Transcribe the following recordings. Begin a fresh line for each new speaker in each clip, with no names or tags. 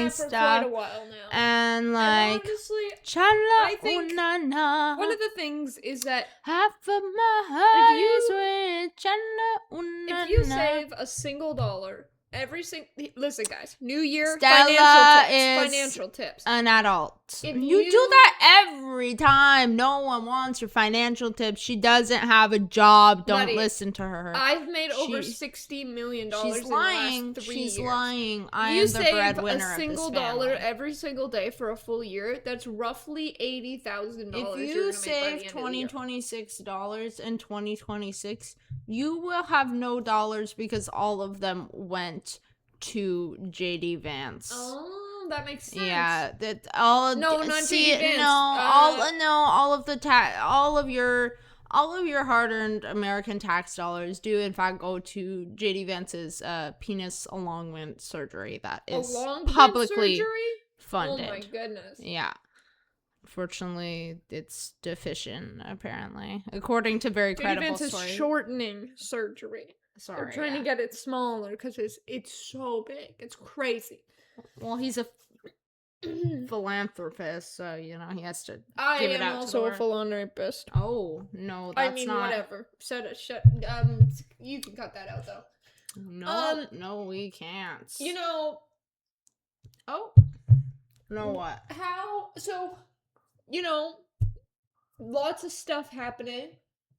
that for quite a while now.
And like,
and honestly,
Chala
I think
unana.
one of the things is that
half of my heart is with Chala unana.
if you save a single dollar every single, listen guys, New Year
Stella
financial tips.
An adult.
If
you do that every time. No one wants your financial tips. She doesn't have a job. Don't
Buddy,
listen to her.
I've made over $60 million
she's
in
lying.
the last 3
She's
years.
lying. I am the breadwinner of this family.
You save a single dollar every single day for a full year. That's roughly $80,000.
If you save $26 in 2026, you will have no dollars because all of them went to JD Vance.
Oh, that makes sense.
Yeah, that all.
No, not JD Vance.
No, all of your hard-earned American tax dollars do in fact go to JD Vance's penis alignment surgery that is publicly funded.
Oh my goodness.
Yeah. Fortunately, it's deficient, apparently, according to very credible
sources.
sources.
Shortening surgery.
Sorry,
they're trying to get it smaller because it's so big. It's crazy.
Well, he's a philanthropist, so he has to.
I
give it
am
out
also
to
a philanthropist.
Oh no, that's not.
Whatever. Shut. You can cut that out though.
No, no, we can't. Oh. No what?
How? So, lots of stuff happening.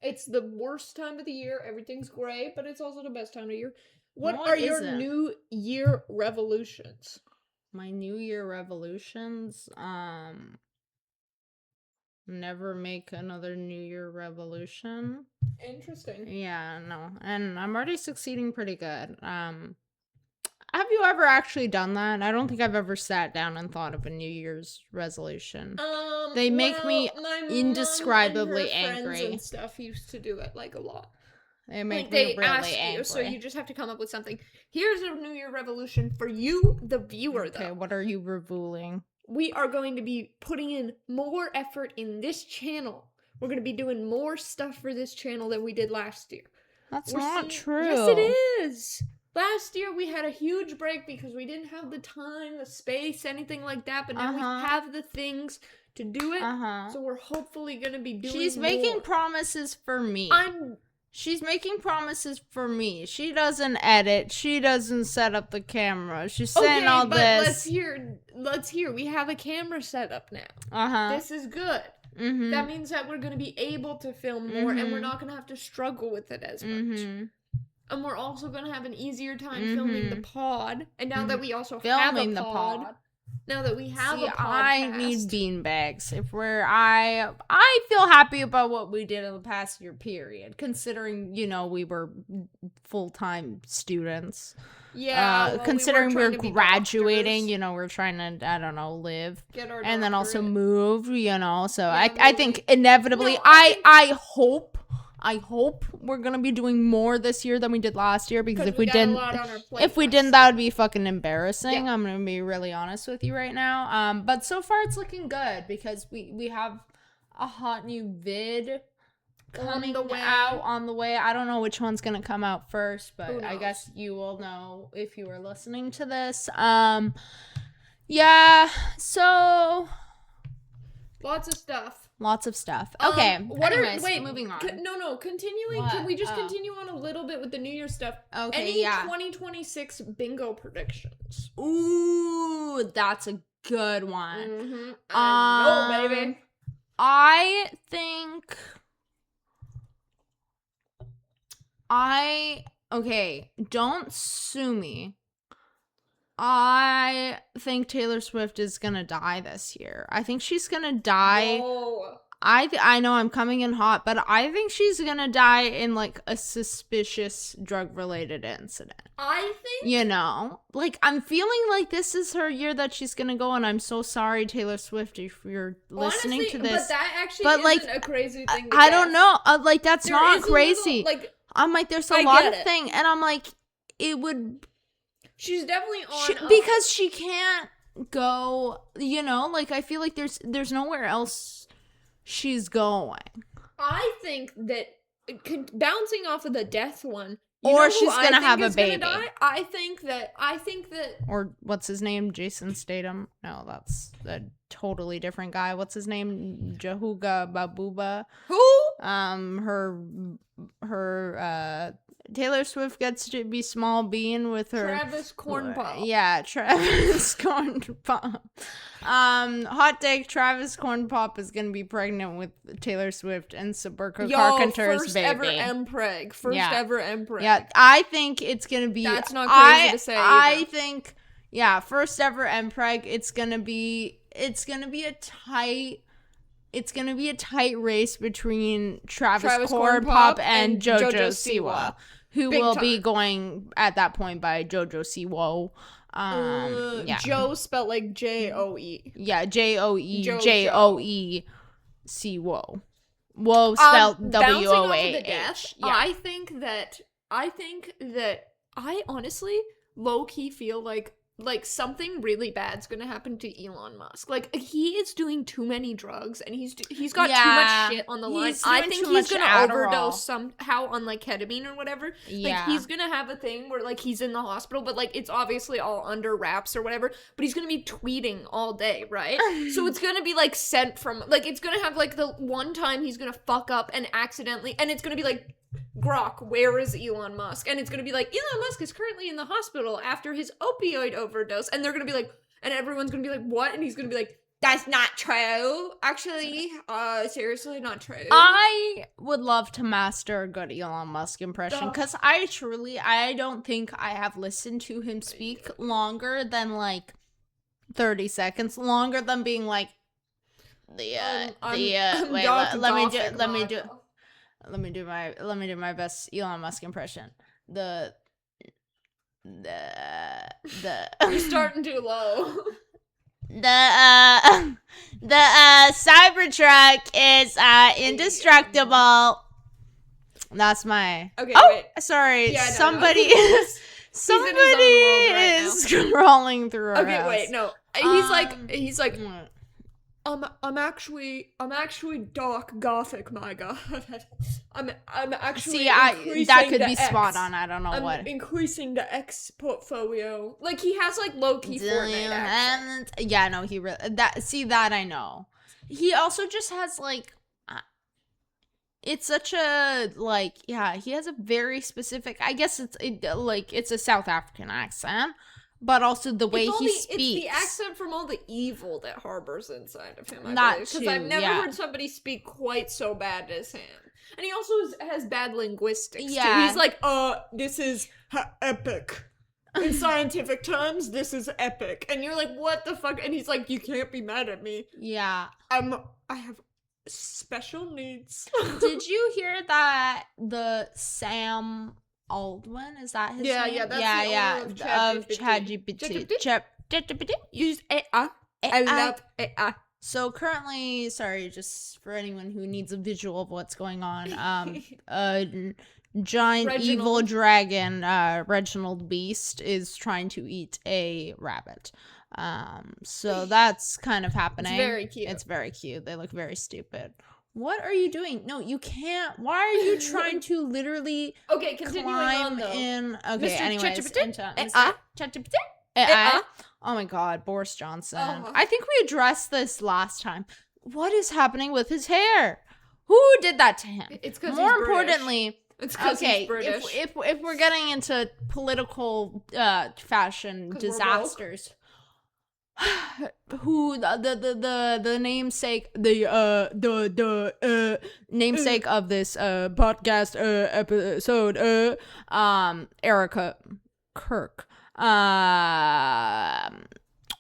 It's the worst time of the year. Everything's great, but it's also the best time of the year. What are your New Year resolutions?
My New Year resolutions? Never make another New Year revolution.
Interesting.
Yeah, no. And I'm already succeeding pretty good. Have you ever actually done that? I don't think I've ever sat down and thought of a New Year's resolution. They make me indescribably angry.
Friends and stuff used to do it a lot.
They make me really angry.
So you just have to come up with something. Here's a New Year revolution for you, the viewer.
Okay,
though.
What are you revealing?
We are going to be putting in more effort in this channel. We're going to be doing more stuff for this channel than we did last year.
That's not true.
Yes, it is. Last year, we had a huge break because we didn't have the time, the space, anything like that. But now we have the things to do it. So we're hopefully going to be doing
She's making promises for me. She's making promises for me. She doesn't edit. She doesn't set up the camera. She's saying all this.
Let's hear. We have a camera set up now. This is good. That means that we're going to be able to film more and we're not going to have to struggle with it as much. And we're also going to have an easier time filming the pod. And now that we also have a pod. Now that we have a podcast.
I need beanbags. I feel happy about what we did in the past year period. Considering, we were full-time students.
Yeah.
Considering we're graduating, we're trying to, I don't know, live. And then also move, so yeah, I think inevitably, I hope we're gonna be doing more this year than we did last year, because if we didn't, that would be fucking embarrassing. Yeah. I'm gonna be really honest with you right now. But so far it's looking good because we have a hot new vid coming out on the way. I don't know which one's gonna come out first, but I guess you will know if you are listening to this. Yeah. So
lots of stuff.
Okay. Moving on.
Continuing. Can we just continue on a little bit with the New Year's stuff?
Okay.
Any 2026 bingo predictions?
Ooh, that's a good one.
I know, baby.
I think. Don't sue me. I think Taylor Swift is gonna die this year. I think she's gonna die.
Whoa.
I know I'm coming in hot, but I think she's gonna die in a suspicious drug-related incident.
I think,
I'm feeling like this is her year that she's gonna go, and I'm so sorry, Taylor Swift, if you're listening to this.
But that actually isn't a crazy thing.
I don't know. That's not crazy. I'm there's a lot of things, and I'm it would.
She's definitely on
because she can't go. I feel like there's nowhere else she's going.
I think that bouncing off of the death one,
or she's gonna have a baby.
I think that.
Or what's his name? Jason Statham? No, that's a totally different guy. What's his name? Jahuga Babuba.
Who?
Her Taylor Swift gets to be small bean with her
Travis Cornpop.
Yeah, Travis Cornpop. Hot take: Travis Cornpop is gonna be pregnant with Taylor Swift and Saberka Carpenter's
first
baby.
Ever Mpreg. First ever Mpreg.
Yeah, I think it's gonna be.
That's not crazy to say.
I think, first ever Mpreg. It's gonna be a tight race between Travis Cornpop and JoJo Siwa, who will be going at that point by JoJo Siwa.
Joe spelled like Joe.
Yeah, Joe Siwa. Whoa spelled WOAH.
Yeah. I think that I honestly low-key feel like something really bad's gonna happen to Elon Musk. Like, he is doing too many drugs, and he's got too much shit on the line. I think he's gonna overdose somehow on like ketamine or whatever. Yeah. Like, he's gonna have a thing where like he's in the hospital, but like it's obviously all under wraps or whatever. But he's gonna be tweeting all day, right? So it's gonna be like sent from like it's gonna have like the one time he's gonna fuck up and accidentally, and it's gonna be like, Grok, where is Elon Musk? And it's gonna be like, Elon Musk is currently in the hospital after his opioid overdose. And they're gonna be like, and everyone's gonna be like, what? And he's gonna be like, that's not true. Actually, seriously, not true.
I would love to master a good Elon Musk impression, because I don't think I have listened to him speak longer than like 30 seconds, longer than being like, let me do my best Elon Musk impression. You're
starting too low.
The Cybertruck is indestructible. That's my.
Okay.
Oh,
wait.
Sorry.
Yeah,
somebody is scrolling through.
Okay, house. Wait. No. He's like. I'm actually dark gothic, my god. I'm actually
that could be spot on. I don't know what.
I'm increasing the X portfolio. Like, he has like low-key Fortnite accent.
Yeah, no, he really that I know. He also just has like it's such a like he has a very specific, I guess it's a South African accent. But also the way he speaks. It's
the accent from all the evil that harbors inside of him. Because I've never heard somebody speak quite so bad as him. And he also has bad linguistics, too. He's like, this is epic. In scientific terms, this is epic. And you're like, what the fuck? And he's like, you can't be mad at me.
Yeah.
I have special needs.
Did you hear that the Sam Aldwin, is that his name?
Yeah, that's the owner of
ChatGPT.
Use AI. I love AI.
So currently, sorry, just for anyone who needs a visual of what's going on, a giant evil dragon, Reginald Beast, is trying to eat a rabbit. So that's kind of happening. It's very cute. They look very stupid. What are you doing? No, you can't. Why are you trying to literally climb in? Okay, anyways. Oh my god, Boris Johnson. I think we addressed this last time. What is happening with his hair? Who did that to him?
It's because
more importantly,
it's because he's British.
If we're getting into political fashion disasters. Who the namesake namesake of this podcast episode Erika Kirk,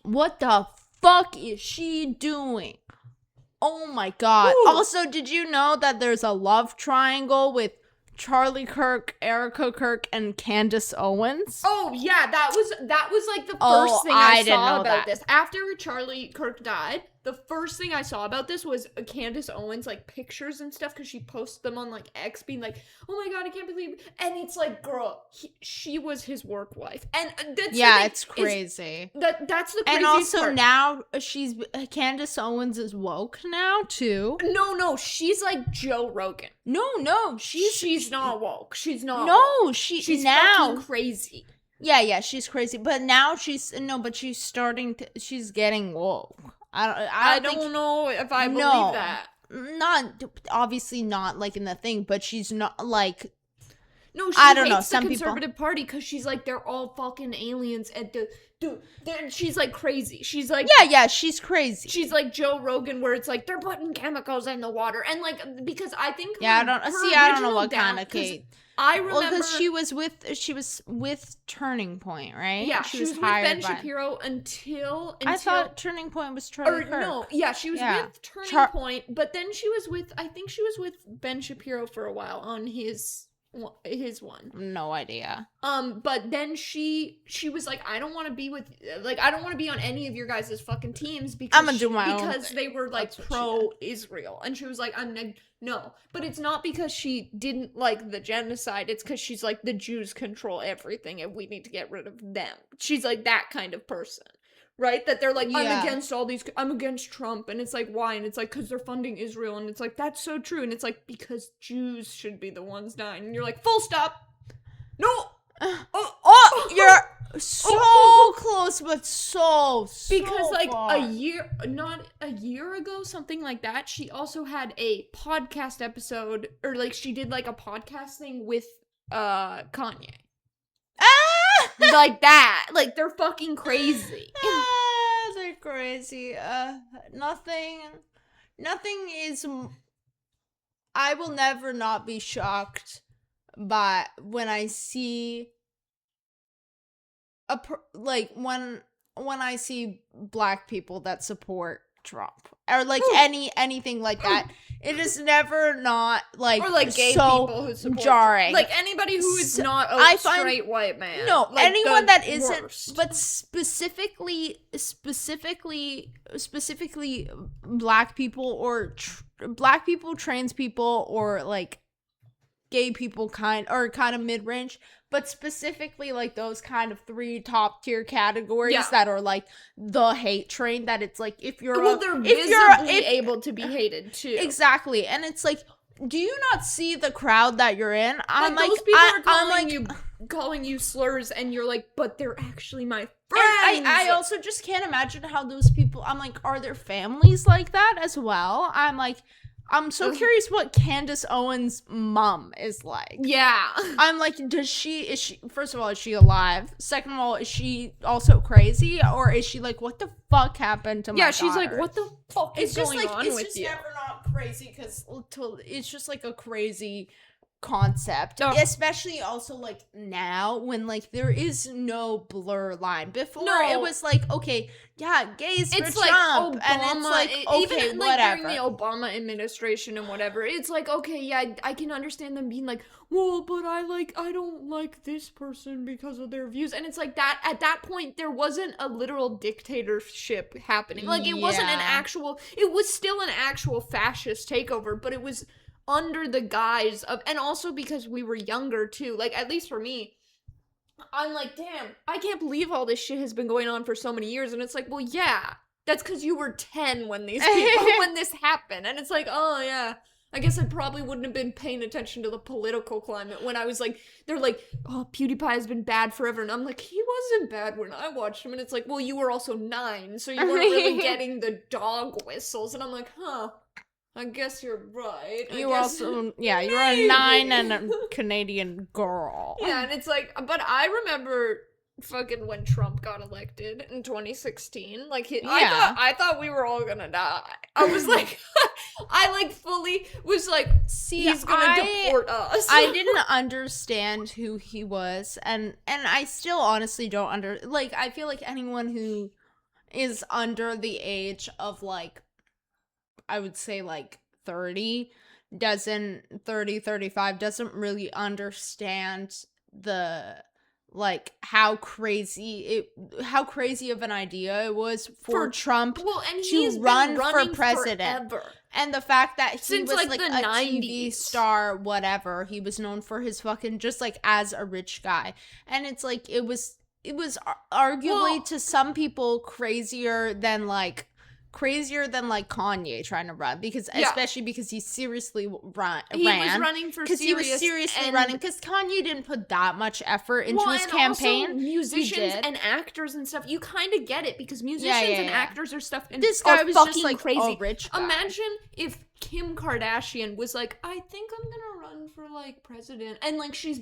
what the fuck is she doing? Oh my god. Ooh. Also, did you know that there's a love triangle with Charlie Kirk, Erika Kirk, and Candace Owens?
Oh yeah, that was like the first thing I saw about this. After Charlie Kirk died, the first thing I saw about this was Candace Owens, like, pictures and stuff, because she posted them on, like, X, being like, oh my god, I can't believe it. And it's like, girl, she was his work wife. And that's
it's crazy.
That's the craziest
And also
part.
now, Candace Owens is woke now, too.
No, she's like Joe Rogan.
No,
she's not woke. She's not
woke.
She's
now
fucking crazy.
Yeah, she's crazy. But now she's getting woke. I don't
know if I believe that.
Not obviously not like in the thing, but she's not like.
No, she
I don't
hates
know. Some
the Conservative Party because she's like they're all fucking aliens and she's like crazy. She's like
she's crazy.
She's like Joe Rogan where it's like they're putting chemicals in the water and like because I think
I don't know what kind of Kate.
I remember
because she was with Turning Point, right?
Yeah, she was with Ben Shapiro until
I thought Turning Point was Charlie Kirk.
No, yeah, she was with Turning Point, but then she was with Ben Shapiro for a while on his one.
No idea.
But then she was like, I don't want to be on any of your guys' fucking teams because
I'm gonna do my own
because they were like pro-Israel, and she was like, no, but it's not because she didn't like the genocide. It's because she's like the Jews control everything, and we need to get rid of them. She's like that kind of person. Right? That they're like, I'm against Trump. And it's like, why? And it's like, because they're funding Israel. And it's like, that's so true. And it's like, because Jews should be the ones dying. And you're like, full stop. No.
You're so close, but so
because like
far.
not a year ago, something like that, she also had a podcast episode, or like she did like a podcast thing with Kanye. Like that. Like, they're fucking crazy.
They're crazy. Nothing is... I will never not be shocked by when I see... when I see black people that support Trump. Or, like, anything like that. It is never not, like,
or, like, gay
so
people who support
jarring.
Like, anybody who is not a straight white man.
No,
like,
anyone that isn't,
worst.
but specifically black people or black people, trans people, or, like, gay people kind of mid-range, but specifically like those kind of 3 top tier categories that are like the hate train, that it's like if you're
able to be hated too.
Exactly. And it's like, do you not see the crowd that you're in? I'm like,
those people are calling you slurs, and you're like, but they're actually my friends.
I also just can't imagine how those people, I'm like, are there families like that as well? I'm so curious what Candace Owens' mom is like.
Yeah.
I'm like, is she, first of all, is she alive? Second of all, is she also crazy? Or is she like, what the fuck happened to my daughter?
She's like, what the fuck is going on with you?
It's just never not crazy, because it's just like a crazy concept, especially also like now when like there is no blur line. Before it was like, okay, gays for Trump, Obama, and it's like, okay,
even,
whatever.
During the Obama administration and whatever, it's like, okay, I can understand them being like, well, but I don't like this person because of their views, and it's like that. At that point, there wasn't a literal dictatorship happening. Like it wasn't it was still an actual fascist takeover, but it was under the guise of, and also because we were younger too, like at least for me, I'm like, damn, I can't believe all this shit has been going on for so many years. And it's like, well, yeah, that's because you were 10 when these people, when this happened. And it's like, oh yeah, I guess I probably wouldn't have been paying attention to the political climate when I was like, they're like, oh, PewDiePie has been bad forever. And I'm like, he wasn't bad when I watched him. And it's like, well, you were also 9, so you weren't really getting the dog whistles. And I'm like, huh, I guess you're right.
You were a 9 and a Canadian girl.
Yeah, and it's like, but I remember fucking when Trump got elected in 2016. Like, I thought we were all gonna die. I was like, I like fully was like, he's gonna deport us.
I didn't understand who he was, and I still honestly don't like, I feel like anyone who is under the age of like, I would say like 35 doesn't really understand the like how crazy of an idea it was for Trump to run for president. Forever. And the fact that he was like a 90s. TV star, whatever, he was known for his fucking just like as a rich guy. And it's like it was arguably to some people crazier than Kanye trying to run, because especially because he seriously ran. He was running for serious, he was seriously running because Kanye didn't put that much effort into his campaign.
Also musicians and actors and stuff, you kind of get it because musicians and actors are stuff. And this guy was just like crazy. A rich guy. Imagine if Kim Kardashian was like, I think I'm gonna run for like president, and like she's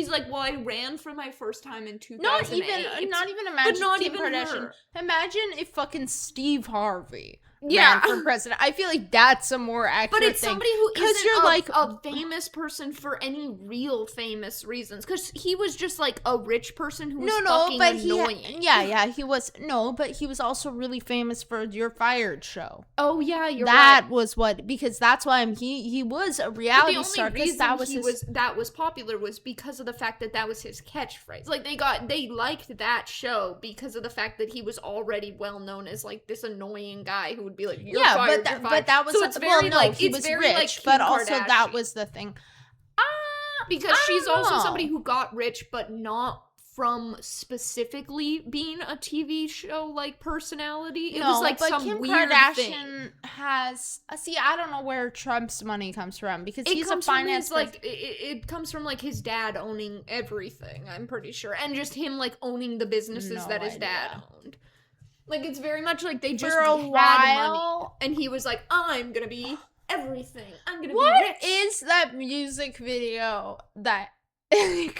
like, well, I ran for my first time in 2008. Not even imagine Kim Kardashian. Her. Imagine if fucking Steve Harvey ran for president. I feel like that's a more accurate thing. But it's somebody who isn't like a famous person for any real famous reasons. Because he was just like a rich person who was fucking annoying. He was. No, but he was also really famous for You're Fired show. Oh yeah, that was what, because that's why he was a reality star. The only reason that was popular was because of the fact that was his catchphrase. Like they liked that show because of the fact that he was already well known as like this annoying guy who would be like, you're fired, but that was so it's very like he was rich, like but also that was the thing. Because she's also somebody who got rich, but not from specifically being a TV show like personality. It was like some Kim weird Kardashian thing. Has I don't know where Trump's money comes from, because he's a finance it comes from like his dad owning everything, I'm pretty sure, and just him like owning the businesses that his dad owned. Like, it's very much like they just had money. And he was like, I'm gonna be everything. I'm gonna be rich. What is that music video that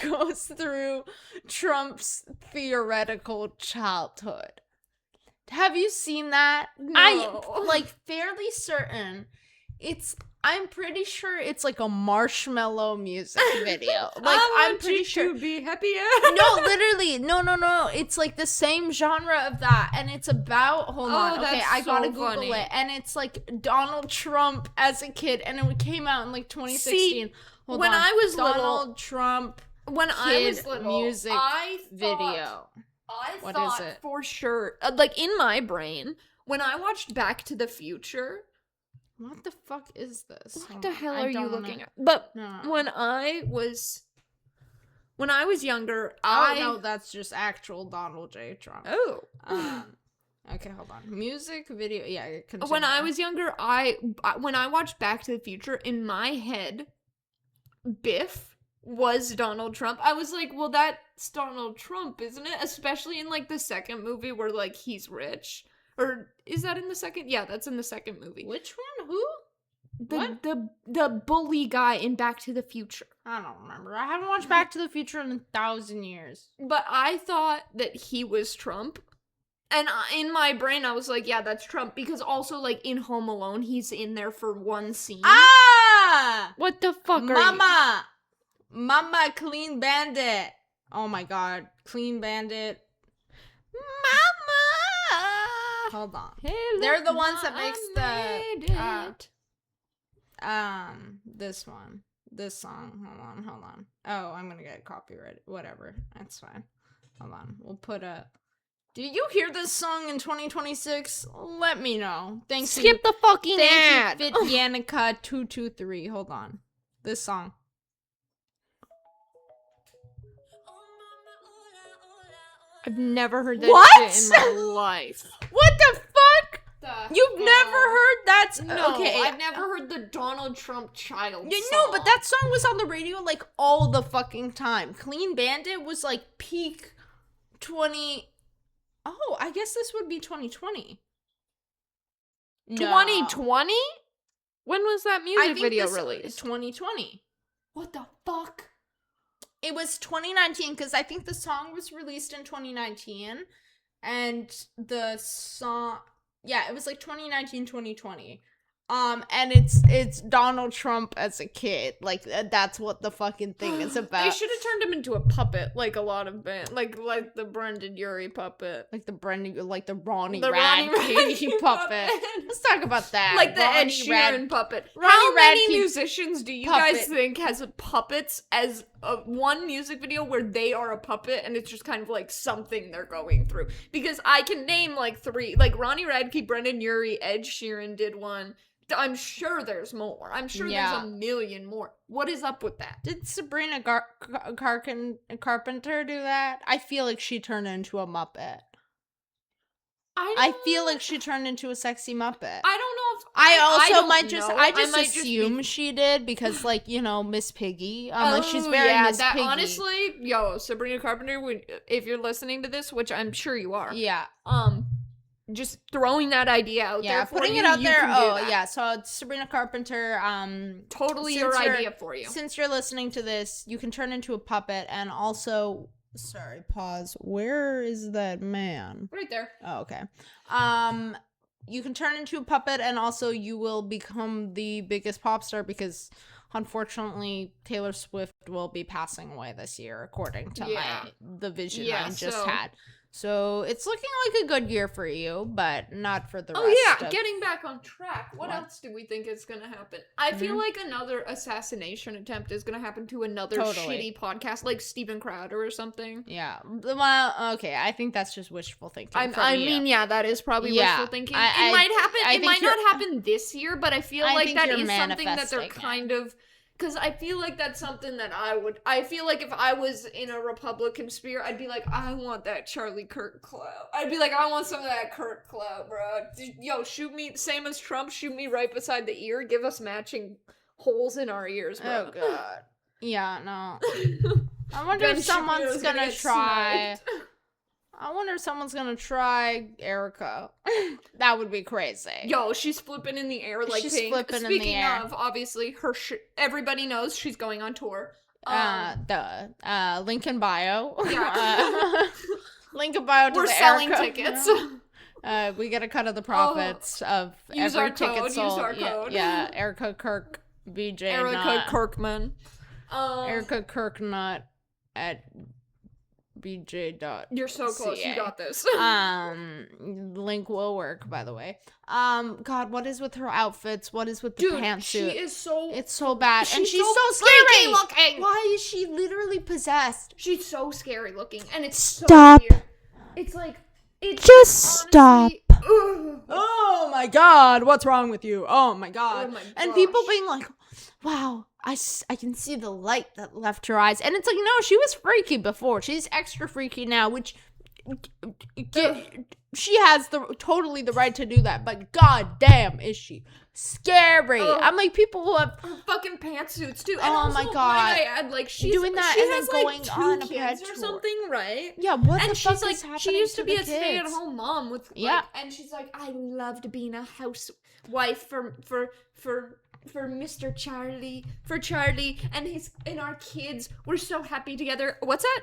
goes through Trump's theoretical childhood? Have you seen that? No. I'm like fairly certain I'm pretty sure it's like a Marshmello music video. Like I'm pretty sure to be happier. No, literally. No. It's like the same genre of that, and it's about hold on. Okay, I gotta Google it. And it's like Donald Trump as a kid, and it came out in like 2016. When I was Donald Trump music video. I thought for sure, like in my brain, when I watched Back to the Future. What the fuck is this? What the hell are you looking at? But when I was younger, no, that's just actual Donald J. Trump. Oh. Okay, hold on. Music video. Yeah, continue. When I was younger, when I watched Back to the Future, in my head, Biff was Donald Trump. I was like, well, that's Donald Trump, isn't it? Especially in like the second movie where like he's rich. Or is that in the second? Yeah, that's in the second movie. Which one? Who? The bully guy in Back to the Future. I don't remember. I haven't watched Back to the Future in 1,000 years. But I thought that he was Trump. And in my brain, I was like, yeah, that's Trump. Because also, like, in Home Alone, he's in there for one scene. Ah! What the fuck are you? Mama, Clean Bandit. Oh my god. Clean Bandit. Mama! Hold on. Hey, they're the ones that makes this one. This song. Hold on. Oh, I'm gonna get copyrighted. Whatever. That's fine. Hold on. We'll put a... Do you hear this song in 2026? Let me know. Skip the fucking ad. Thank you, Yanica223. Hold on. This song. I've never heard that shit in my life. What the fuck? You've never heard that? No, okay. I've never heard the Donald Trump child song. No, but that song was on the radio like all the fucking time. Clean Bandit was like peak 20... Oh, I guess this would be 2020. 2020? When was that music video released? 2020. What the fuck? It was 2019, because I think the song was released in 2019, and the song, yeah, it was like 2019, 2020.
And it's Donald Trump as a kid. Like, that's what the fucking thing is about.
They should have turned him into a puppet, like a lot of like the Brendan Urie puppet,
like the Ronnie Radke puppet. Let's talk about that.
Like the Ed Sheeran puppet. How many musicians do you guys think has puppets as one music video where they are a puppet and it's just kind of like something they're going through? Because I can name like 3, like Ronnie Radke, Brendan Urie, Ed Sheeran did one. I'm sure there's more. I'm sure there's a million more. What is up with that?
Did Sabrina Carpenter do that? I feel like she turned into a Muppet. I feel like she turned into a sexy Muppet.
I don't know if
I just assume she did because, like, you know, Miss Piggy. Like, she's very Miss Piggy.
Honestly, Sabrina Carpenter, if you're listening to this, which I'm sure you are.
Yeah.
Just throwing that idea out there for
putting
you.
it out there. So Sabrina Carpenter,
totally your idea for you.
Since you're listening to this, you can turn into a puppet, and also, sorry, pause. Where is that man?
Right there.
Oh, okay. You can turn into a puppet, and also you will become the biggest pop star because, unfortunately, Taylor Swift will be passing away this year, according to the vision I just had. So it's looking like a good year for you, but not for the rest.
Oh yeah, getting back on track. What else do we think is going to happen? I feel like another assassination attempt is going to happen to another shitty podcast, like Steven Crowder or something.
Yeah. Well, okay. I think that's just wishful thinking.
I mean, that is probably wishful thinking. It might happen. It might not happen this year, but I feel like that is something that they're kind of. Because I feel like that's something that I feel like if I was in a Republican sphere, I'd be like, I want that Charlie Kirk clout. I'd be like, I want some of that Kirk clout, bro. Yo, shoot me, same as Trump, shoot me right beside the ear, give us matching holes in our ears, bro.
Oh, God. Yeah, no. I wonder if someone's gonna try... I wonder if someone's gonna try Erika. That would be crazy.
Yo, she's flipping in the air like pink. Speaking of, obviously, everybody knows she's going on tour.
Link in bio.
Yeah.
Link in bio to
We're
the
selling
Erika.
Tickets.
We get a cut of the profits of every ticket sold. Use our code. Yeah, Erika Kirk BJNUT.
Erika Kirkman.
Erika Kirknut at BJ.
You're so close. You got this.
Link will work, by the way. God, what is with her outfits? What is with the pantsuit?
She is so...
It's so bad. And she's so scary
looking.
Why is she literally possessed?
She's so scary looking. And it's so weird. It's like...
Just honestly, stop. Oh my God. What's wrong with you? Oh my God.
Oh my
and people being like, wow, I can see the light that left her eyes. And it's like, no, she was freaky before. She's extra freaky now, which she has totally the right to do that. But God damn, is she scary. I'm like, people who have
fucking pantsuits too. And
oh
also,
my God.
She's
doing that
she
and
has
then
like
going on
two
a
kids
pet
or
tour.
something, right?
Yeah, what
and
the fuck is happening?
She used to be a
kids?
stay-at-home mom with and she's like, I loved being a housewife for Mr. Charlie, for Charlie and our kids. We're so happy together. What's that?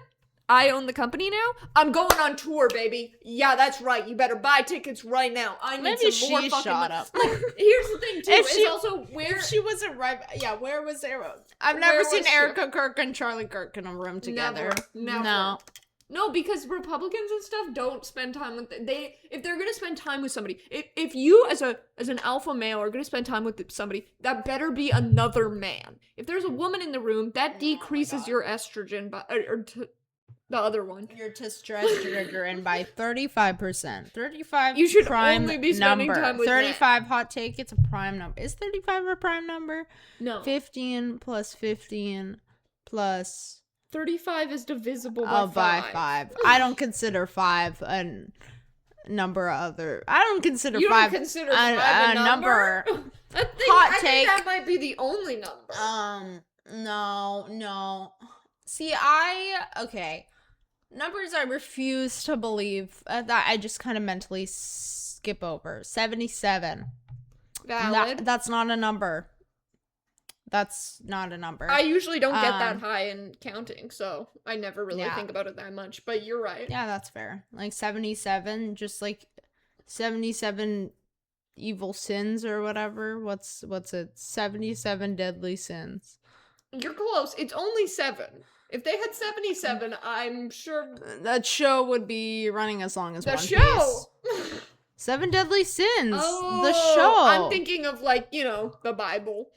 I own the company now? I'm going on tour, baby. Yeah, that's right. You better buy tickets right now. I need some more fucking
shut up.
Like, here's the thing, too. If
she wasn't right... Yeah, where was Erika? I've never seen Erika Kirk and Charlie Kirk in a room together.
Never. No, because Republicans and stuff don't spend time with... If they're going to spend time with somebody... If you, as an alpha male, are going to spend time with somebody, that better be another man. If there's a woman in the room, that decreases your estrogen the other one.
Your testosterone by 35%. 35
you should
prime
only be spending
number.
Time with
35 hot take, it's a prime number. Is 35 a prime number?
No.
15 plus 15 plus
35 is divisible by
5. I don't consider 5 a number other. I don't consider
you
5
don't consider 5 a number. I think that might be the only number.
No. See, okay. Numbers I refuse to believe that I just kind of mentally skip over. 77.
Valid.
That's not a number. That's not a number.
I usually don't get that high in counting, so I never really think about it that much. But you're right.
Yeah, that's fair. Like 77, just like 77 evil sins or whatever. What's it? 77 deadly sins.
You're close. It's only 7. If they had 77, I'm sure
that show would be running as long as
the
One
show.
Piece. 7 Deadly Sins.
Oh,
the show.
I'm thinking of the Bible.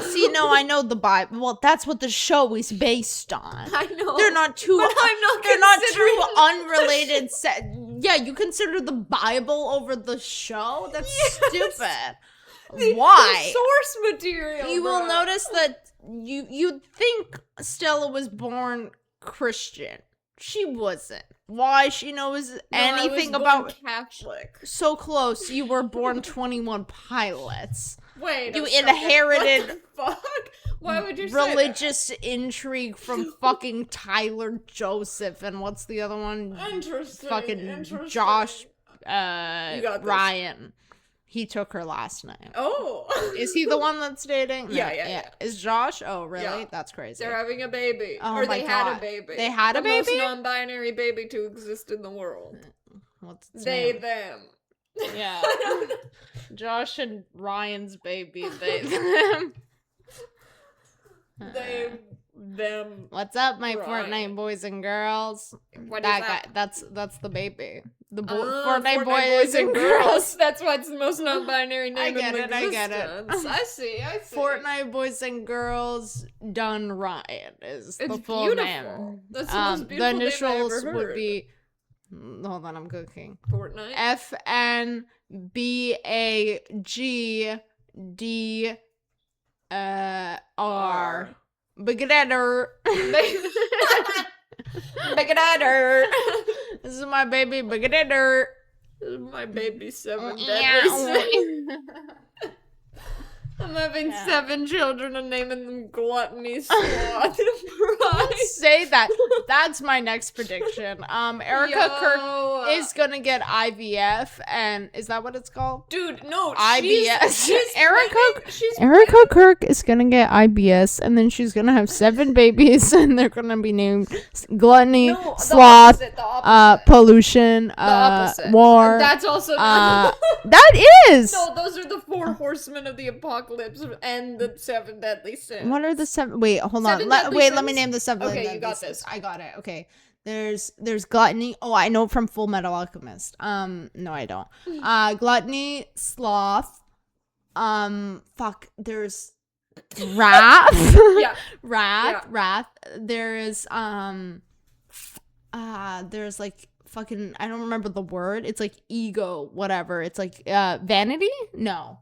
See, no, I know the Bible. Well, that's what the show is based on.
I know.
They're not two.
But I'm not.
They're not two unrelated. Yeah, you consider the Bible over the show? That's stupid. Why?
The source material.
You will notice that you'd think Stella was born Christian. She wasn't. Why she knows anything about
Catholic?
So close. You were born 21 Pilots.
Wait,
you inherited
what the fuck? Why would you
religious
say that?
Intrigue from fucking Tyler Joseph and what's the other one?
Interesting.
Fucking Josh Ryan. He took her last name.
Oh.
Is he the one that's dating? No,
yeah.
Is Josh? Oh, really?
Yeah.
That's crazy.
They're having a baby.
Oh,
or
they
had a baby.
They had a baby?
The most non-binary baby to exist in the world.
What's its
they,
name?
them.
Yeah. Josh and Ryan's baby, they, them.
They, them.
What's up, my
Ryan.
Fortnite boys and girls?
What
that
is that?
Guy, that's the baby. The
Fortnite
boys and girls.
That's why it's the most non-binary name
I
in existence.
get it.
I see.
Fortnite boys and girls done Ryan is the full
beautiful.
Name.
That's the most beautiful
the initials
name I ever
would
heard.
be. Hold on, I'm cooking.
Fortnite.
FNBAGD R. Bigodader.
Bigodader.
This is my baby Bigodader.
This is my baby 7 deadly sins. I'm having 7 children and naming them Gluttony, Sloth, and Pride.
Say that. That's my next prediction. Erika Kirk is gonna get IVF, and is that what it's called?
Dude, no.
IBS.
She's
Erika Kirk is gonna get IBS, and then she's gonna have 7 babies, and they're gonna be named Gluttony, Sloth, Pollution, War.
That's also
that is.
No, those are the 4 horsemen of the apocalypse and the 7 deadly sins.
What are the 7? Wait, hold on. Let me name the 7.
Okay, you got this.
I got it. Okay. There's gluttony. Oh, I know from Full Metal Alchemist. No, I don't. Gluttony, sloth. There's wrath.
Yeah.
Wrath. There is there's like fucking, I don't remember the word. It's like ego, whatever. It's like vanity? No.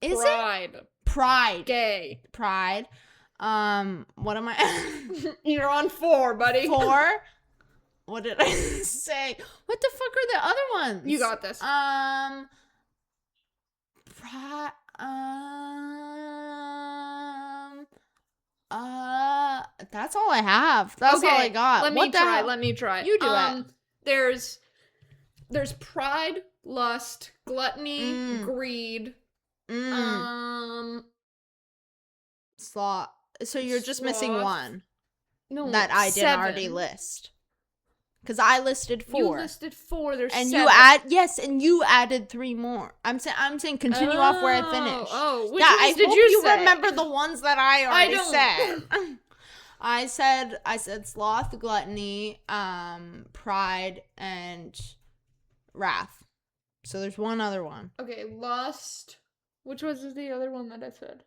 Is
Pride.
it? Pride.
Gay.
Pride. What am I?
You're on 4, buddy.
4? What did I say? What the fuck are the other ones?
You got this.
That's all I have. That's all I got.
Let me try.
You do it.
There's pride, lust, gluttony, greed.
Sloth. So you're just missing one.
No,
that I didn't
7.
already list. Because I listed 4.
You listed 4. There's
and
7.
you added 3 more. I'm saying continue off where I finished.
Oh, which
ones
did
I hope
you say?
remember the ones that I already
don't.
said. I said sloth, gluttony, pride, and wrath. So there's one other one.
Okay, lust. Which was the other one that I said?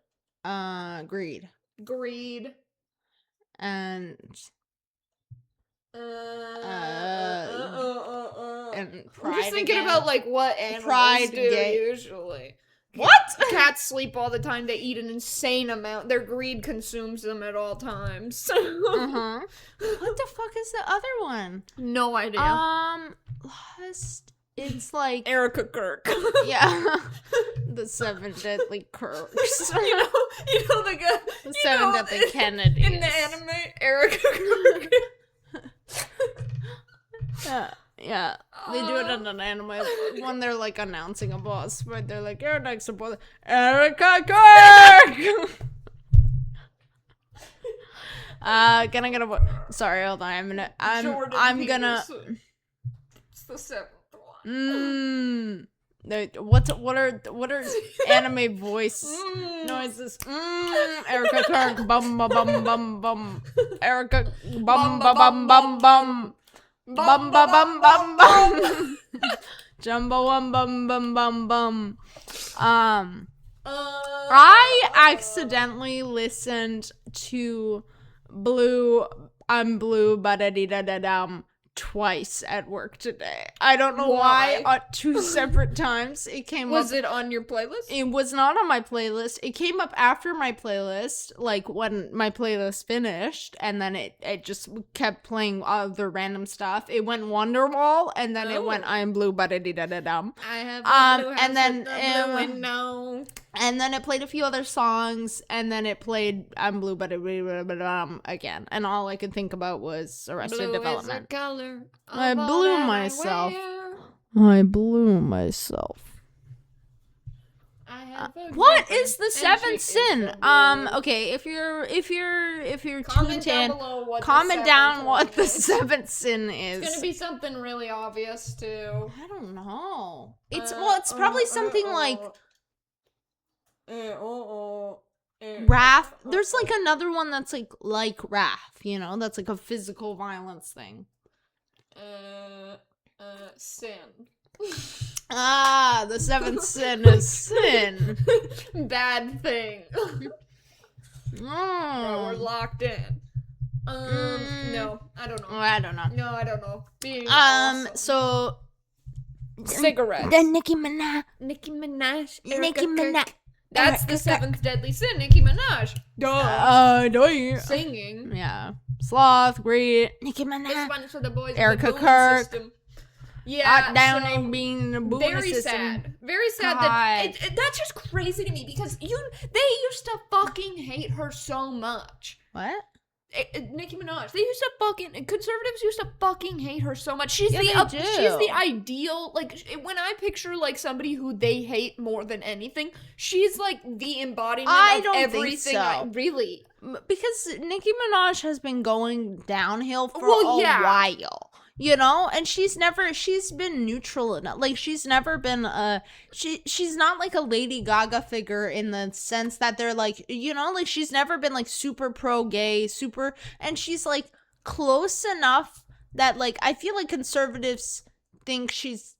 Greed.
Greed.
And pride.
I'm just thinking
again.
about like what animals
Pride,
do usually.
What?
Cats sleep all the time. They eat an insane amount. Their greed consumes them at all times.
What the fuck is the other one?
No idea.
Lust. It's like
Erika Kirk.
Yeah. The 7 deadly Kirks.
you know the guy.
The 7 deadly Kennedys.
In the anime, Erika Kirk.
Yeah. They do it in an anime when they're like announcing a boss, but they're like, "You're next to boss, Erika Kirk." Can I get a? Sorry, hold on. I'm gonna.
It's the 7th one.
What are anime voice noises? Erika Kirk, bum bum bum bum bum. Erika, bum bum bum bum bum. Bum bum bum bum bum. Jumbo bum bum bum bum bum. I accidentally listened to I'm Blue, ba-da-dee-da-da-dum twice at work today. I don't know why. At 2 separate times it came up.
Was it on your playlist?
It was not on my playlist. It came up after my playlist, like when my playlist finished, and then it just kept playing other random stuff. It went Wonderwall, and then it went I'm Blue, ba-da-dee-da-da-dum.
I have a blue house
and then
with a blue window.
And then it played a few other songs, and then it played I'm Blue, ba-da-dee-da-da-dum again. And all I could think about was Arrested Development.
Is a color.
I blew myself. I blew myself. What is the seventh sin? Okay, if you're tuned in, comment down what the seventh sin is.
It's gonna be something really obvious too.
I don't know. It's probably something like wrath. There's like another one that's like wrath, you know, that's like a physical violence thing.
Sin.
The seventh sin is sin.
Bad thing. Bro, we're locked in. No, I don't know.
I don't know.
No, I don't know. Being awesome.
So
cigarettes.
The Nicki Minaj.
Nicki Minaj. That's the seventh deadly sin, Nicki Minaj.
Duh.
Singing.
Yeah. Sloth, great. Nicki Minaj.
This one's for the boys.
Erika Kirk.
System. Yeah,
down and being the boom
very
system.
sad. Very sad that that's just crazy to me because they used to fucking hate her so much.
What?
Nicki Minaj. Conservatives used to fucking hate her so much. She's the ideal, like, when I picture, like, somebody who they hate more than anything, she's, like, the embodiment of everything. Really.
Because Nicki Minaj has been going downhill for a while. You know, and she's been neutral enough. Like, she's never been she's not like a Lady Gaga figure in the sense that they're like, you know, like, she's never been like super pro-gay, and she's like close enough that, like, I feel like conservatives think she's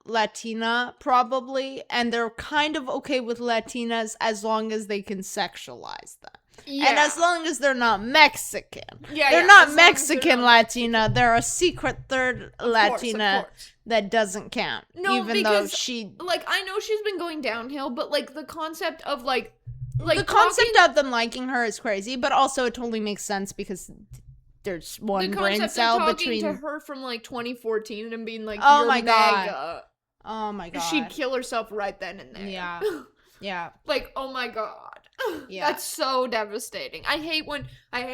Latina probably, and they're kind of okay with Latinas as long as they can sexualize them. Yeah. And as long as they're not Mexican. They're not Mexican Latina. They're a secret third Latina that doesn't count.
No,
even though she...
Like, I know she's been going downhill, but, like, the concept of, like
the concept of them liking her is crazy, but also it totally makes sense because there's one brain cell between...
The concept of talking to her from, like, 2014 and being like,
oh
you're
my
God.
God. Oh my God.
She'd kill herself right then and there.
Yeah. Yeah.
Like, oh my God.
Yeah.
That's so devastating. I hate it. I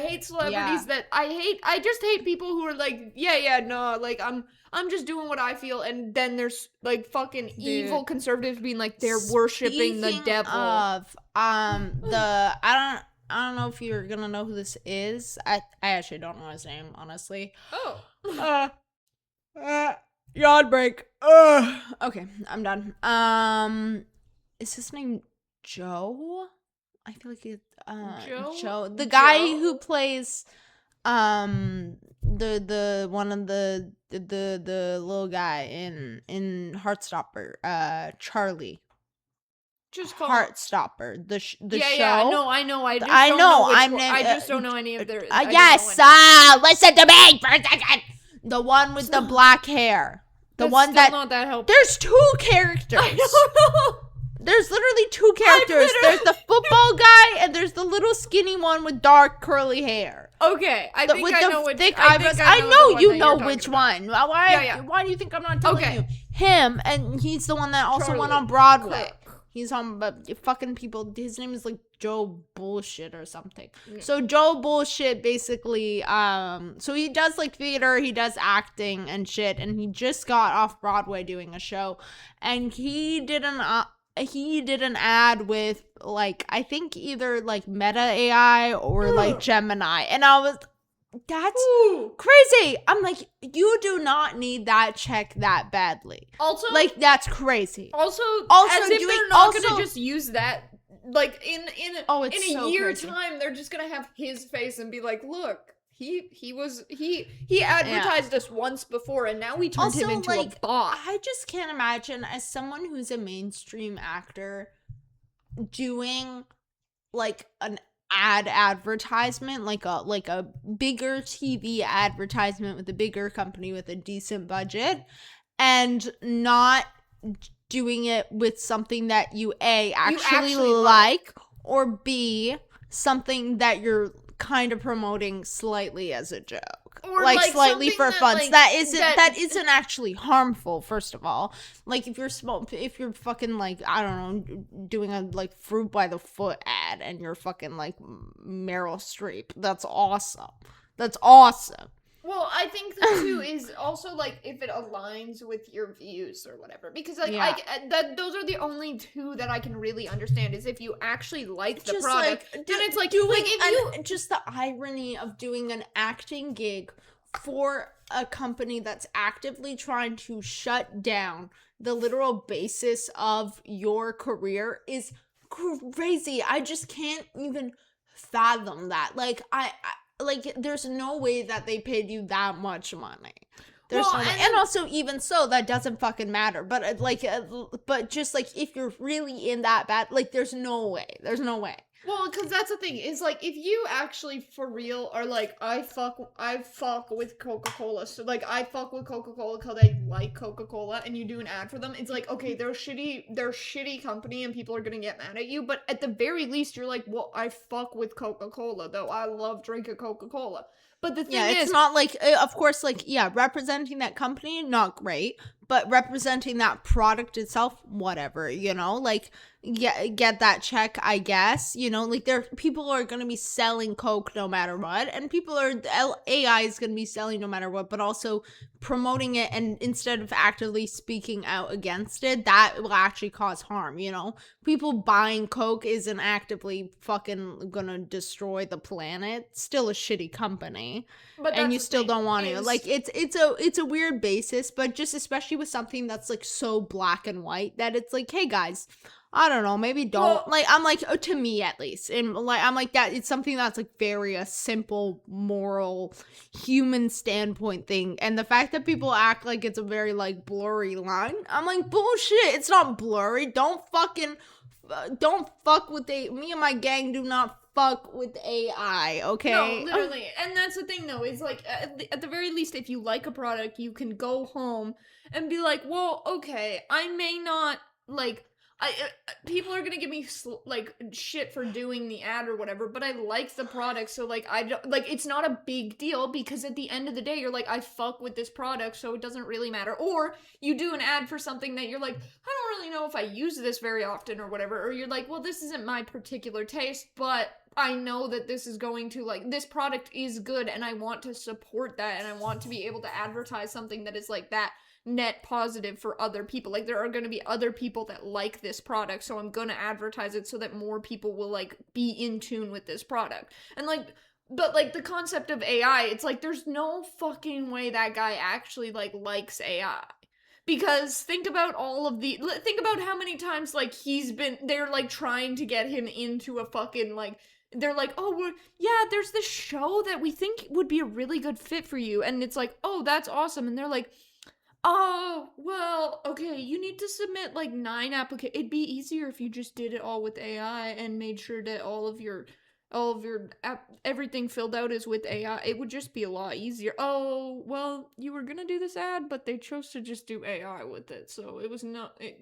hate celebrities that I just hate people who are like, no, like, I'm just doing what I feel, and then there's like fucking evil conservatives being like they're worshiping the devil.
Of I don't know if you're gonna know who this is. I actually don't know his name, honestly.
Oh.
Yawn break. Okay, I'm done. Is his name Joe? I feel like it's Joe. The guy who plays the one of the little guy in Heartstopper, Charlie.
Just call
Heartstopper. The show.
Yeah, I know. I just don't know any of their.
Yes. Listen to me for a second. The one with the black hair. The one that.
Not that helpful.
There's 2 characters.
I don't know.
There's literally 2 characters. There's the football guy and there's the little skinny one with dark curly hair.
Okay, I think I know which.
Thick eyebrows. I know you know which one. Why do you think I'm not telling you? Him, and he's the one that also went on Broadway. He's on fucking people. His name is like Joe Bullshit or something. Yeah. So Joe Bullshit basically, so he does like theater, he does acting and shit, and he just got off Broadway doing a show, and he did an ad with like, I think either like Meta AI or like Gemini, and I was That's crazy. I'm like, you do not need that check that badly.
Also,
like, that's crazy.
Also as if they're not gonna just use that, like, in a year's time, they're just gonna have his face and be like, look, he advertised us once before, and now we turned him into a bot.
I just can't imagine, as someone who's a mainstream actor, doing like an advertisement, like a bigger TV advertisement with a bigger company with a decent budget, and not doing it with something that you actually like, or B, something that you're kind of promoting slightly as a joke. Or like slightly for fun. Like, that isn't actually harmful, first of all. Like, if you're fucking, like, I don't know, doing a, like, Fruit by the Foot ad and you're fucking, like, Meryl Streep, that's awesome. That's awesome.
Well, I think that too is also, like, if it aligns with your views or whatever, because, like, those are the only two that I can really understand, is if you actually like the product, like, then it's like,
just the irony of doing an acting gig for a company that's actively trying to shut down the literal basis of your career is crazy. I just can't even fathom that. Like, like, there's no way that they paid you that much money. There's no way. And also, even so, that doesn't fucking matter. But, like, but just, like, if you're really in that bad, like, there's no way. There's no way.
Well, because that's the thing, is, like, if you actually, for real, are like, I fuck with Coca-Cola, so, like, I fuck with Coca-Cola because I like Coca-Cola, and you do an ad for them, it's like, okay, they're a shitty company, and people are gonna get mad at you, but at the very least, you're like, well, I fuck with Coca-Cola, though, I love drinking Coca-Cola. But the thing is,
it's not like, of course, like, representing that company, not great, but representing that product itself, whatever, you know, like, get that check, I guess, you know, like, people are gonna be selling Coke no matter what, and AI is gonna be selling no matter what, but also promoting it, and instead of actively speaking out against it, that will actually cause harm, you know? People buying Coke isn't actively fucking gonna destroy the planet. It's still a shitty company, and you still don't want to. Like, it's a weird basis, but just especially with something that's, like, so black and white, that it's like, hey guys, I don't know, maybe don't. Well, like, I'm like, to me at least, and like, I'm like, that it's something that's, like, very a simple, moral, human standpoint thing, and the fact that people act like it's a very, like, blurry line, I'm like, bullshit, it's not blurry. Don't fuck with me and my gang do not fuck with AI, okay?
No, literally. And that's the thing, though, is, like, at the very least, if you like a product, you can go home and be like, well, okay, I may not, like, people are gonna give me, like, shit for doing the ad or whatever, but I like the product, so, like, I don't, like, it's not a big deal, because at the end of the day, you're like, I fuck with this product, so it doesn't really matter. Or you do an ad for something that you're like, I don't really know if I use this very often or whatever, or you're like, well, this isn't my particular taste, but I know that this is going to, like, this product is good, and I want to support that, and I want to be able to advertise something that is, like, that net positive for other people. Like, there are going to be other people that like this product, so I'm going to advertise it so that more people will, like, be in tune with this product. And, like, but, like, the concept of AI, it's like, there's no fucking way that guy actually, like, likes AI. Because think about how many times, like, they're, like, trying to get him into a fucking, like, they're like, oh, there's this show that we think would be a really good fit for you. And it's like, oh, that's awesome. And they're like, oh, well, okay, you need to submit, like, 9 applications. It'd be easier if you just did it all with AI and made sure that all of your everything filled out is with AI. It would just be a lot easier. Oh, well, you were gonna do this ad, but they chose to just do AI with it, so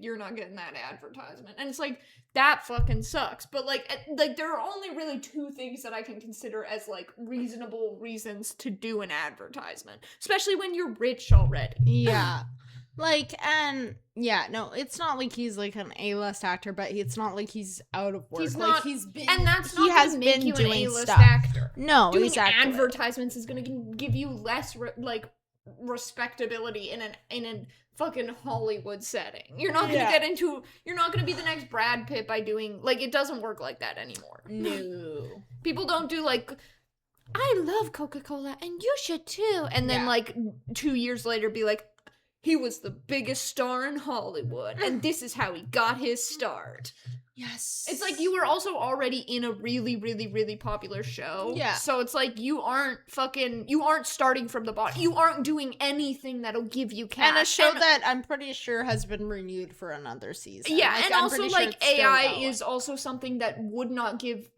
you're not getting that advertisement. And it's like, that fucking sucks. But, like, there are only really 2 things that I can consider as, like, reasonable reasons to do an advertisement, especially when you're rich already.
Yeah. Like, and yeah, no, it's not like he's, like, an A-list actor, but it's not like he's out of work.
He's
like,
not,
he's been,
and that's not
he has
gonna make
been
you
doing
an A-list
stuff.
actor.
No,
doing
exactly.
advertisements is gonna give you less respectability in a fucking Hollywood setting. You're not gonna you're not gonna be the next Brad Pitt by doing, like, it doesn't work like that anymore.
No.
People don't do, like, I love Coca-Cola and you should too. And then like 2 years later be like, he was the biggest star in Hollywood and this is how he got his start.
Yes.
It's like you were also already in a really, really, really popular show.
Yeah.
So it's like you aren't starting from the bottom. You aren't doing anything that'll give you cash.
And a show that I'm pretty sure has been renewed for another season.
Yeah, like, and also like AI is also something that would not give,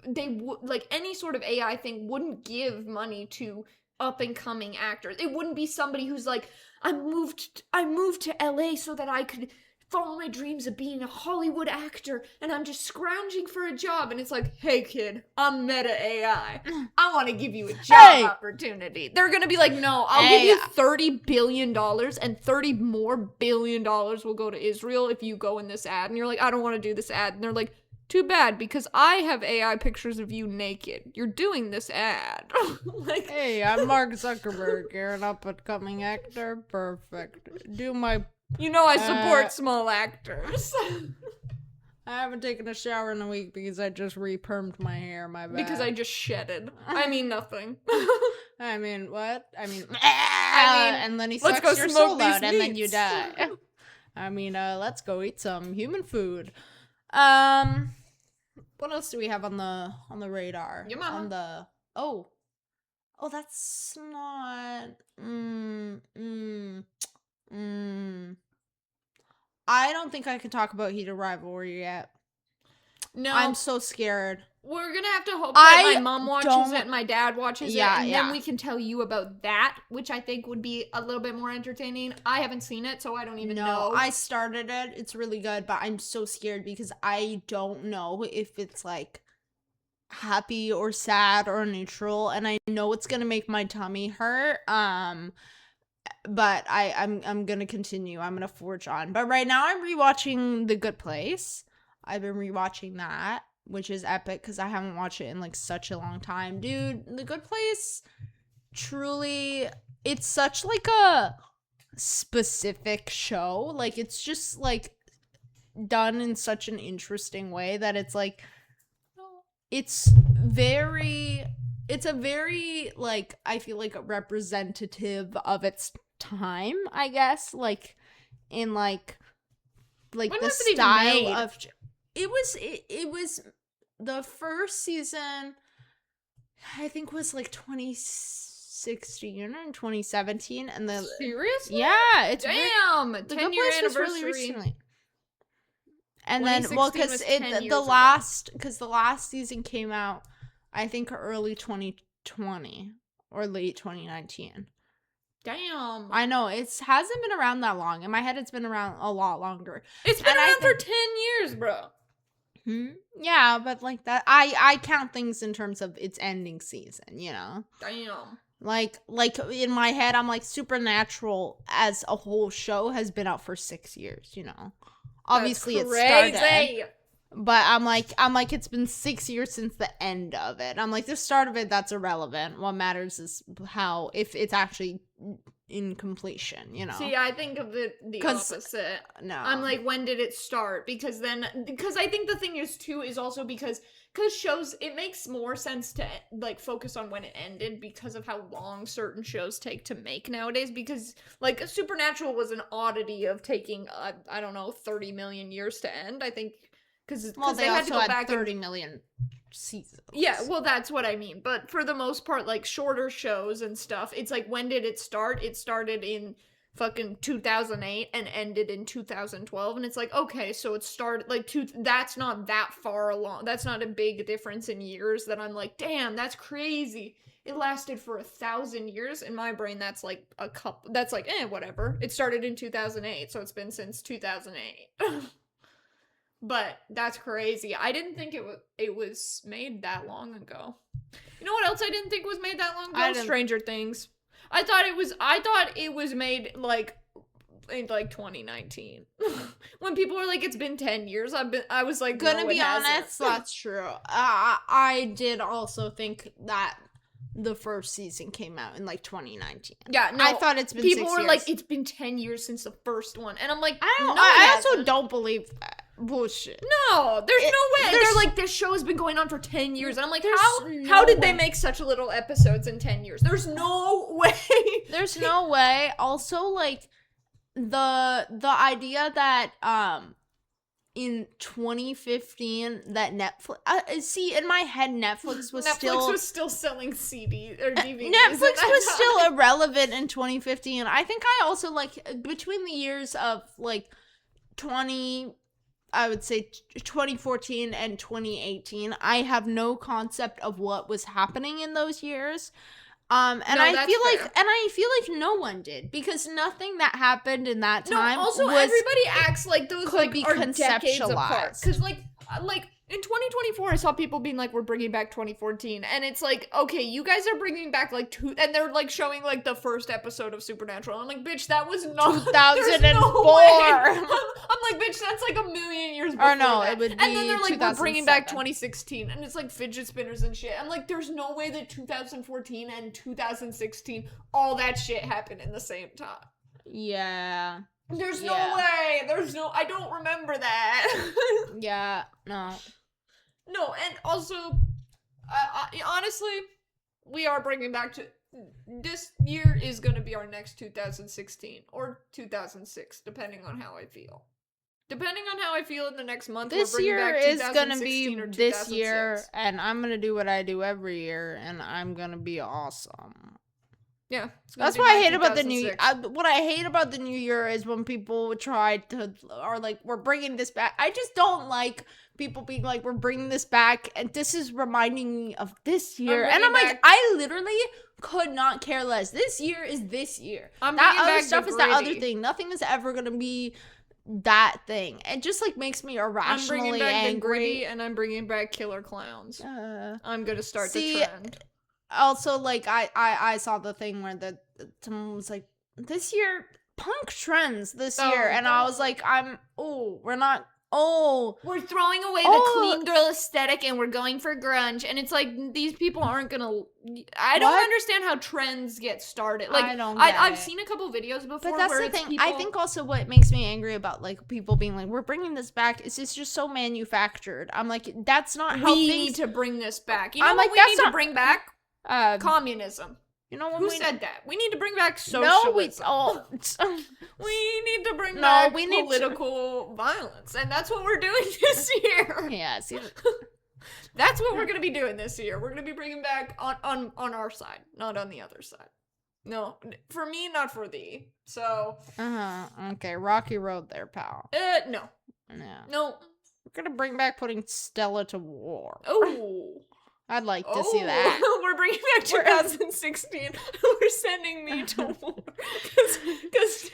like any sort of AI thing wouldn't give money to up and coming actors. It wouldn't be somebody who's like, I moved to LA so that I could follow my dreams of being a Hollywood actor, and I'm just scrounging for a job, and it's like, hey kid, I'm meta AI. I want to give you a job opportunity. They're gonna be like, no, I'll give you $30 billion, and $30 more billion will go to Israel if you go in this ad. And you're like, I don't want to do this ad. And they're like, too bad, because I have AI pictures of you naked. You're doing this ad. Like,
hey, I'm Mark Zuckerberg. You're an up-and-coming actor. Perfect. Do my...
You know I support small actors.
I haven't taken a shower in a week because I just re-permed my hair, my bad.
Because I just shedded. I mean nothing.
I mean, what? I mean, and then he sucks your soul out and then you die. I mean, let's go eat some human food. What else do we have on the radar?
Your mama.
On the... Oh, that's not... I don't think I can talk about Heated Rivalry yet.
No.
I'm so scared.
We're gonna have to hope that my mom watches it and my dad watches it, and then we can tell you about that, which I think would be a little bit more entertaining. I haven't seen it, so I don't even know.
I started it. It's really good, but I'm so scared because I don't know if it's like happy or sad or neutral, and I know it's gonna make my tummy hurt. But I'm gonna continue. I'm gonna forge on. But right now I'm rewatching The Good Place. I've been rewatching that, which is epic because I haven't watched it in like such a long time. Dude, The Good Place, truly, it's such like a specific show. Like it's just like done in such an interesting way that it's like, it's a very, like, I feel like a representative of its time, I guess, like, in, like the style of, it was, the first season, I think was, like, 2016 or 2017, and the...
Seriously?
Yeah, it's...
Damn! 10-year anniversary.
Really recently. And then, well, because the last season came out, I think early 2020 or late 2019.
Damn.
I know, it hasn't been around that long. In my head, it's been around a lot longer.
It's been around for 10 years, bro.
Yeah, but like that, I count things in terms of its ending season, you know?
Damn.
Like in my head, I'm like, Supernatural as a whole show has been out for 6 years, you know? Obviously, it started. But I'm like, it's been 6 years since the end of it. I'm like, the start of it, that's irrelevant. What matters is if it's actually in completion, you know?
See, I think of it the opposite.
No.
I'm like, when did it start? Because I think the thing is, too, is also because shows, it makes more sense to, like, focus on when it ended because of how long certain shows take to make nowadays. Because, like, Supernatural was an oddity of taking, I don't know, 30 million years to end, I think. Because
they had to go back 30 million seasons.
Yeah, well, that's what I mean. But for the most part, like, shorter shows and stuff, it's like, when did it start? It started in fucking 2008 and ended in 2012. And it's like, okay, so it started, like, that's not that far along. That's not a big difference in years that I'm like, damn, that's crazy. It lasted for 1,000 years. In my brain, that's like that's like, whatever. It started in 2008, so it's been since 2008. But that's crazy. I didn't think it was made that long ago. You know what else I didn't think was made that long ago? Stranger Things. I thought it was made like in like 2019. When people were like, it's been 10 years, I was like,
gonna be honest, that's true. I did also think that the first season came out in like 2019.
Yeah, no,
I thought it's been 6 years.
People were like, it's been 10 years since the first one, and I'm like,
I also don't believe that. bullshit.
No, there's no way. They're like, this show has been going on for 10 years. And I'm like, how did they make such little episodes in 10 years? There's no way.
There's no way. Also, like, the idea that, in 2015 that Netflix see in my head Netflix was
still selling CD or DVDs.
Netflix was still irrelevant in 2015. I think I also like between the years of like 2014 and 2018, I have no concept of what was happening in those years. I feel like no one did, because nothing that happened in that time.
Everybody acts like those
could be
are
conceptualized.
decades apart. Because like in 2024, I saw people being like, "We're bringing back 2014," and it's like, okay, you guys are bringing back like and they're like showing like the first episode of Supernatural. I'm like, bitch, that was not
2004.
No I'm like, bitch, that's like a million years before.
Or no,
that.
It would be.
And then they're like, we're bringing back 2016, and it's like fidget spinners and shit. I'm like, there's no way that 2014 and 2016, all that shit happened in the same time.
Yeah.
There's no way. I don't remember that.
Yeah, no.
No, and also, honestly, we are bringing back to... This year is going to be our next 2016, or 2006, depending on how I feel. Depending on how I feel in the next month,
this
we're
year
back
is going to be
this
year, and I'm going to do what I do every year, and I'm going to be awesome.
Yeah.
That's what I hate about the new year. What I hate about the new year is when people try to, are like, we're bringing this back. I just don't like people being like, we're bringing this back, and this is reminding me of this year. And I'm like, I literally could not care less. This year is this year. That other stuff is that other thing. Nothing is ever going to be that thing. It just like makes me irrationally
I'm bringing back
angry.
the gritty, and I'm bringing back killer clowns. I'm going to start the trend.
Also, like, I saw the thing where someone was like, this year, punk trends this year. And I was like, we're throwing away the clean girl aesthetic and we're going for grunge. And it's like, these people aren't gonna... I don't understand how trends get started. Like, I've seen a couple videos before. But that's the thing. I think also what makes me angry about, like, people being like, we're bringing this back, is it's just so manufactured. I'm like, that's not how
we need to bring this back. You know what we need to bring back? Communism.
You know what?
Who said that? We need to bring back socialism. We need to bring back political violence, and that's what we're doing this year.
Yeah, see,
that's what we're gonna be doing this year. We're gonna be bringing back on our side, not on the other side. No, for me, not for thee. So.
Okay, rocky road there, pal.
No.
We're gonna bring back putting Stella to war.
Oh.
I'd like to see that.
We're bringing back 2016. We're sending me to war. Cause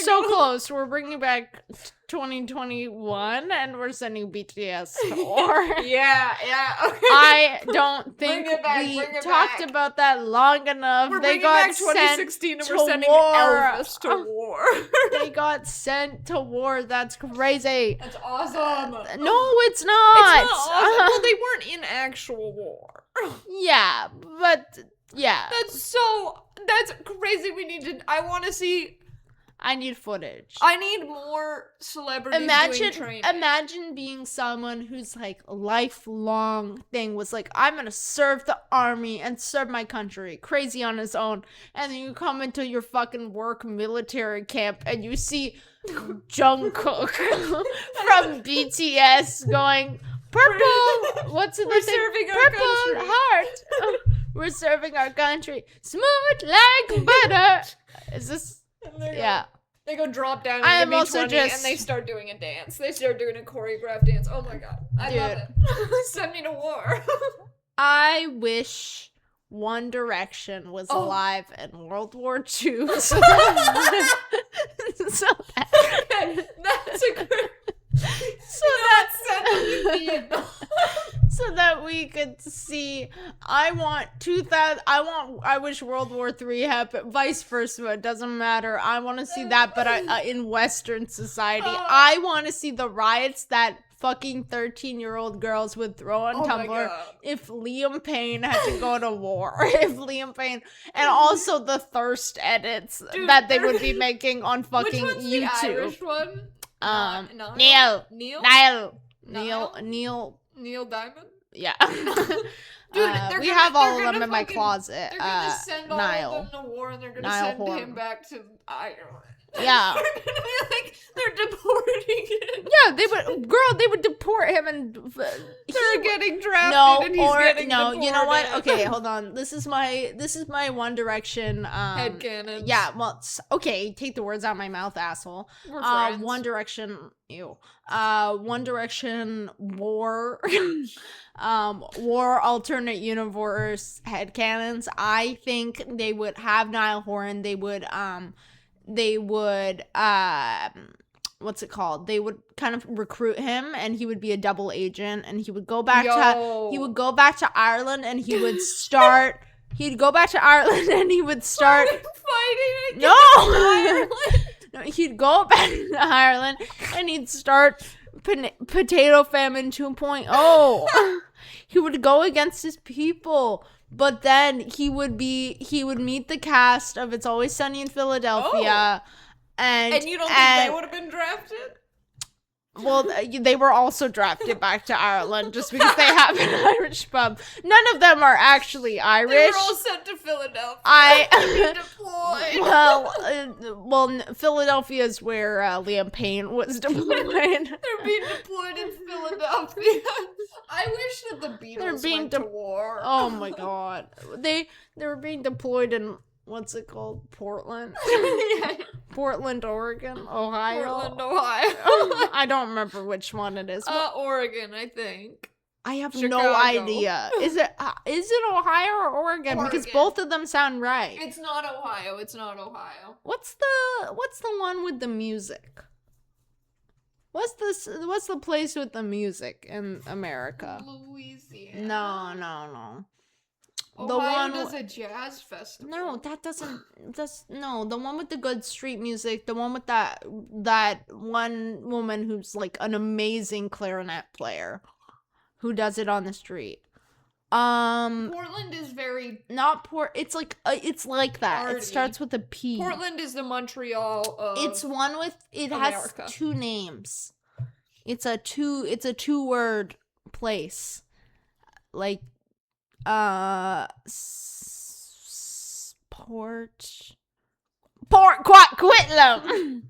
so close. We're bringing back 2021, and we're sending BTS to war.
Yeah, okay.
I don't think we talked about that long enough.
We're bringing back 2016, and we're sending Elvis to war.
They got sent to war. That's crazy.
That's awesome.
No, it's not.
It's not awesome. Well, they weren't in actual war.
Yeah, but yeah.
That's crazy. I want to see.
I need footage.
I need more celebrities doing training.
Imagine being someone whose like lifelong thing was like, I'm gonna serve the army and serve my country, crazy on his own, and then you come into your fucking work military camp and you see Jungkook from BTS going, purple. What's in the thing? Purple heart. We're serving our country, smooth like butter. Is this? Yeah.
They go drop down and they start doing a dance. They start doing a choreographed dance. Oh my god. I love it. Send me to war.
I wish One Direction was alive in World War II. That's a good... So that we could see. I wish World War III happened. Vice versa, it doesn't matter. I want to see that, but in Western society, I want to see the riots that fucking 13-year-old girls would throw on Tumblr if Liam Payne had to go to war. If Liam Payne, and also the thirst edits that they would be making on fucking YouTube.
The Irish one? Neil Diamond?
Yeah.
Dude,
we have all of them in my closet.
They're gonna send
Niall.
all of them to war, and they're gonna
Niall
send
Horan.
him back to Ireland.
Yeah.
They're gonna be like, they're deporting him.
Yeah, they would deport him, and
they're getting drafted, and he's getting deported.
You know what? Okay, hold on. This is my One Direction
headcanon.
Yeah, well, okay, take the words out of my mouth, asshole.
We're friends.
One Direction, One Direction war, war alternate universe headcanons. I think they would have Niall Horan. They would what's it called? They would kind of recruit him, and he would be a double agent, and he would go back to Ireland, and he would start. He'd go back to Ireland, and he would start
fighting against
Ireland. No, he'd go back to Ireland, and he'd start potato famine 2.0. He would go against his people. But then he would meet the cast of It's Always Sunny in Philadelphia. And
you don't think they would have been drafted?
Well, they were also drafted back to Ireland just because they have an Irish pub. None of them are actually Irish.
They were all sent to Philadelphia.
Well, Philadelphia is where Liam Payne was deployed.
They're being deployed in Philadelphia. I wish that the Beatles went to war.
Oh my god, they were being deployed in. What's it called? Portland? Portland, Oregon, Ohio.
Portland, Ohio.
I don't remember which one it is.
Oregon, I think.
I have no idea. Is it Ohio or Oregon? Because both of them sound right.
It's not Ohio.
What's the one with the music? What's the place with the music in America?
Louisiana.
No.
Ohio does a jazz festival.
No, the one with the good street music, the one with that one woman who's like an amazing clarinet player who does it on the street.
Portland is very
it's like that.
Party.
It starts with a P.
Portland is the Montreal of
It's one with
America.
Has two names. It's a two-word place. Like Port Coquitlam.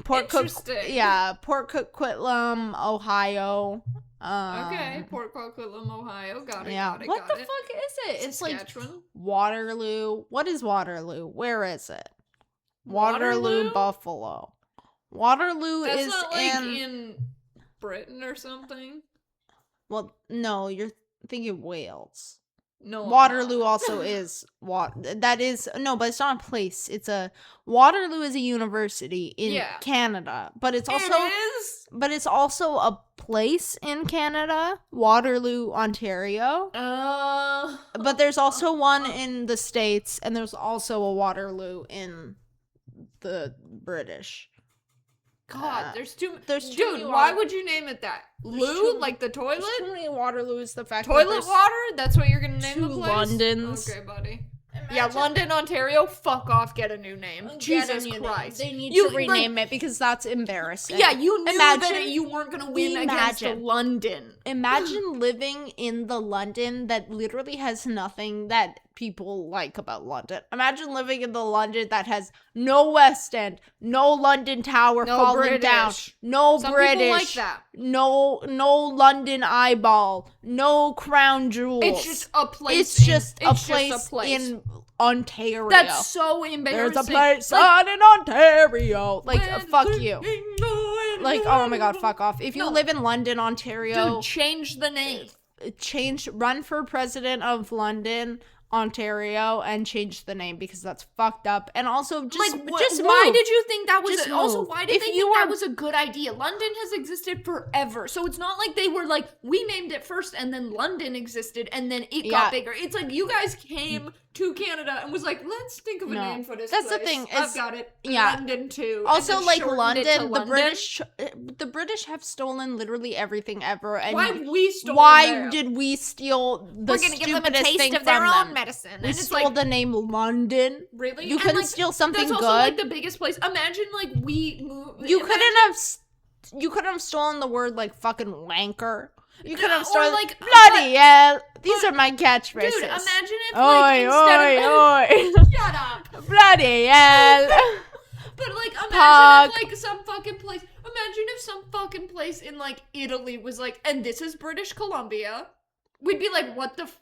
Port Coquitlam, Ohio.
Okay, Port Coquitlam, Ohio. Got it.
Yeah. What the fuck is it? It's like Waterloo. What is Waterloo? Where is it? Waterloo, Buffalo. Waterloo
That's
is
not like in Britain or something.
Well, no, you're thinking Wales.
No,
Waterloo also is that is no, but it's not a place. Waterloo is a university in Canada, but it's also a place in Canada, Waterloo, Ontario. But there's also one in the States, and there's also a Waterloo in the British.
God, there's too Dude, why would you name it that? Loo? Like the toilet?
There's too many Waterloo is the fact
toilet water? That's what you're gonna name the place?
Londons.
Okay, buddy. London, Ontario, fuck off, get a new name. Jesus Christ.
They need to rename it because that's embarrassing.
Yeah, you knew that you weren't gonna win against London.
Imagine living in the London that literally has nothing that people like about London. Imagine living in the London that has no West End, no London Tower falling down, no
Some
British,
people like that.
no London Eyeball, no crown jewels.
It's just a place.
It's just a place in Ontario.
That's so embarrassing.
There's a place in Ontario. Like, fuck you. Like, oh my god, fuck off. If you live in London, Ontario,
dude, change the name.
Run for president of London, Ontario, and change the name because that's fucked up. And also, just
why did you think that was why did they think that was a good idea? London has existed forever, so it's not like they were like, we named it first and then London existed and then it got bigger. It's like you guys came to Canada and was like, let's think of a name for this
That's
place.
the thing.
I've got it. London too.
Also, like London, the British have stolen literally everything ever. And
why did we steal
the stupidest thing from them?
medicine.
We stole the name London.
Really?
You couldn't steal something
that's
good?
Also, like, the biggest place. Imagine, like, we moved...
You couldn't have stolen the word, like, fucking wanker. You could have stolen, like, bloody hell. These are my catchphrases.
Dude, imagine if, like, instead
of...
Shut up.
Bloody hell.
But, like, imagine if, like, some fucking place... Imagine if some fucking place in, like, Italy was like, and this is British Columbia. We'd be like,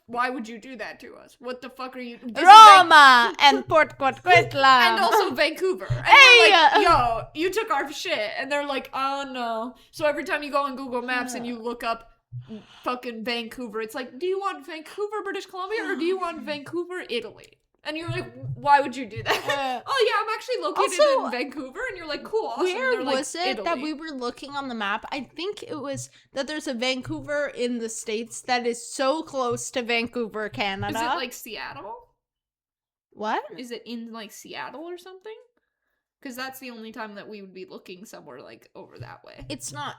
why would you do that to us? What the fuck are you...
Roma and Port Coquitlam.
And also Vancouver. And we're like, yo, you took our shit. And they're like, oh no. So every time you go on Google Maps and you look up fucking Vancouver, it's like, do you want Vancouver, British Columbia, or do you want Vancouver, Italy? And you're like, why would you do that? Oh yeah, I'm actually located in Vancouver. And you're like, cool, awesome.
Where was it
Italy.
that we were looking on the map? I think it was that there's a Vancouver in the States that is so close to Vancouver, Canada.
Is it like Seattle?
What?
Is it in like Seattle or something? Because that's the only time that we would be looking somewhere like over that way.
It's not.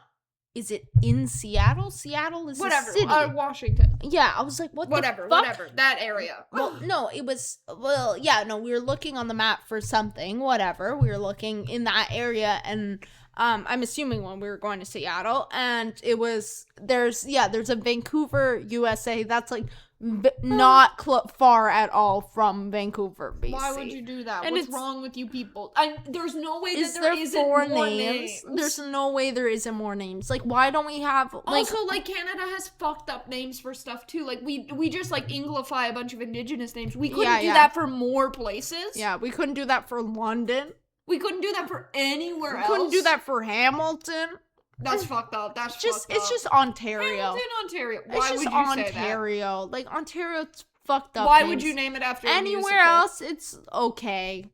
Is it in Seattle? Seattle is a city.
Washington.
Yeah, I was like,
whatever, that area.
Well, no, it was, we were looking on the map for something, whatever. We were looking in that area, and I'm assuming when we were going to Seattle, and it was, there's a Vancouver, USA, that's like not far at all from Vancouver, BC.
Why would you do that?
And
what's wrong with you people? There's no way that there isn't
more
names.
There's no way there isn't more names. Like, why don't we have, like...
Also, like, Canada has fucked up names for stuff, too. Like, we just, like, Anglify a bunch of indigenous names. We couldn't do that for more places.
Yeah, we couldn't do that for London.
We couldn't do that for anywhere else.
We couldn't do that for Hamilton.
That's fucked up. That's fucked up.
It's just Ontario.
Hamilton, Ontario. Why
it's just
would you
Ontario.
Say that?
Like, Ontario's fucked up.
Why
names.
would you name it after
anywhere else? It's okay.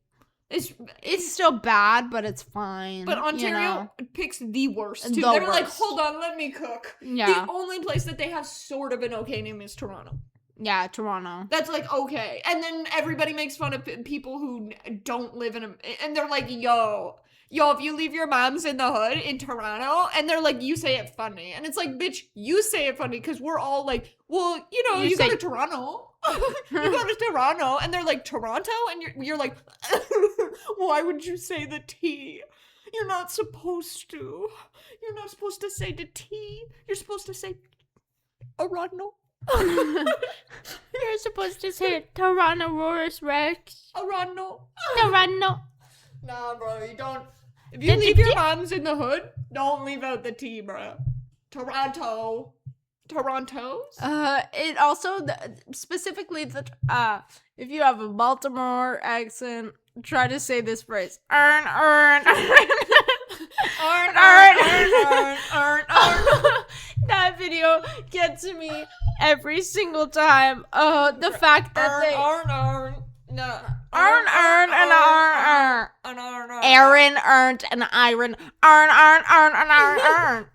It's still bad, but it's fine.
But Ontario picks the worst too.
They're
like, hold on, let me cook.
Yeah.
The only place that they have sort of an okay name is Toronto.
Yeah, Toronto.
That's like okay, and then everybody makes fun of people who don't live in and they're like, yo, if you leave your moms in the hood in Toronto, and they're like, you say it funny. And it's like, bitch, you say it funny, because we're all like, well, you go to Toronto. You go to Toronto, and they're like, Toronto? And you're like, why would you say the T? You're not supposed to. You're not supposed to say the T. You're supposed to say Toronto.
You're supposed to say Tyrannosaurus Rex.
Toronto. Nah, bro, you don't. If you leave your moms in the hood, don't leave out the T, bro. Toronto's?
It also, specifically, if you have a Baltimore accent, try to say this phrase. Earn. That video gets me every single time. The fact that they...
No.
Aaron earned an iron. Earn.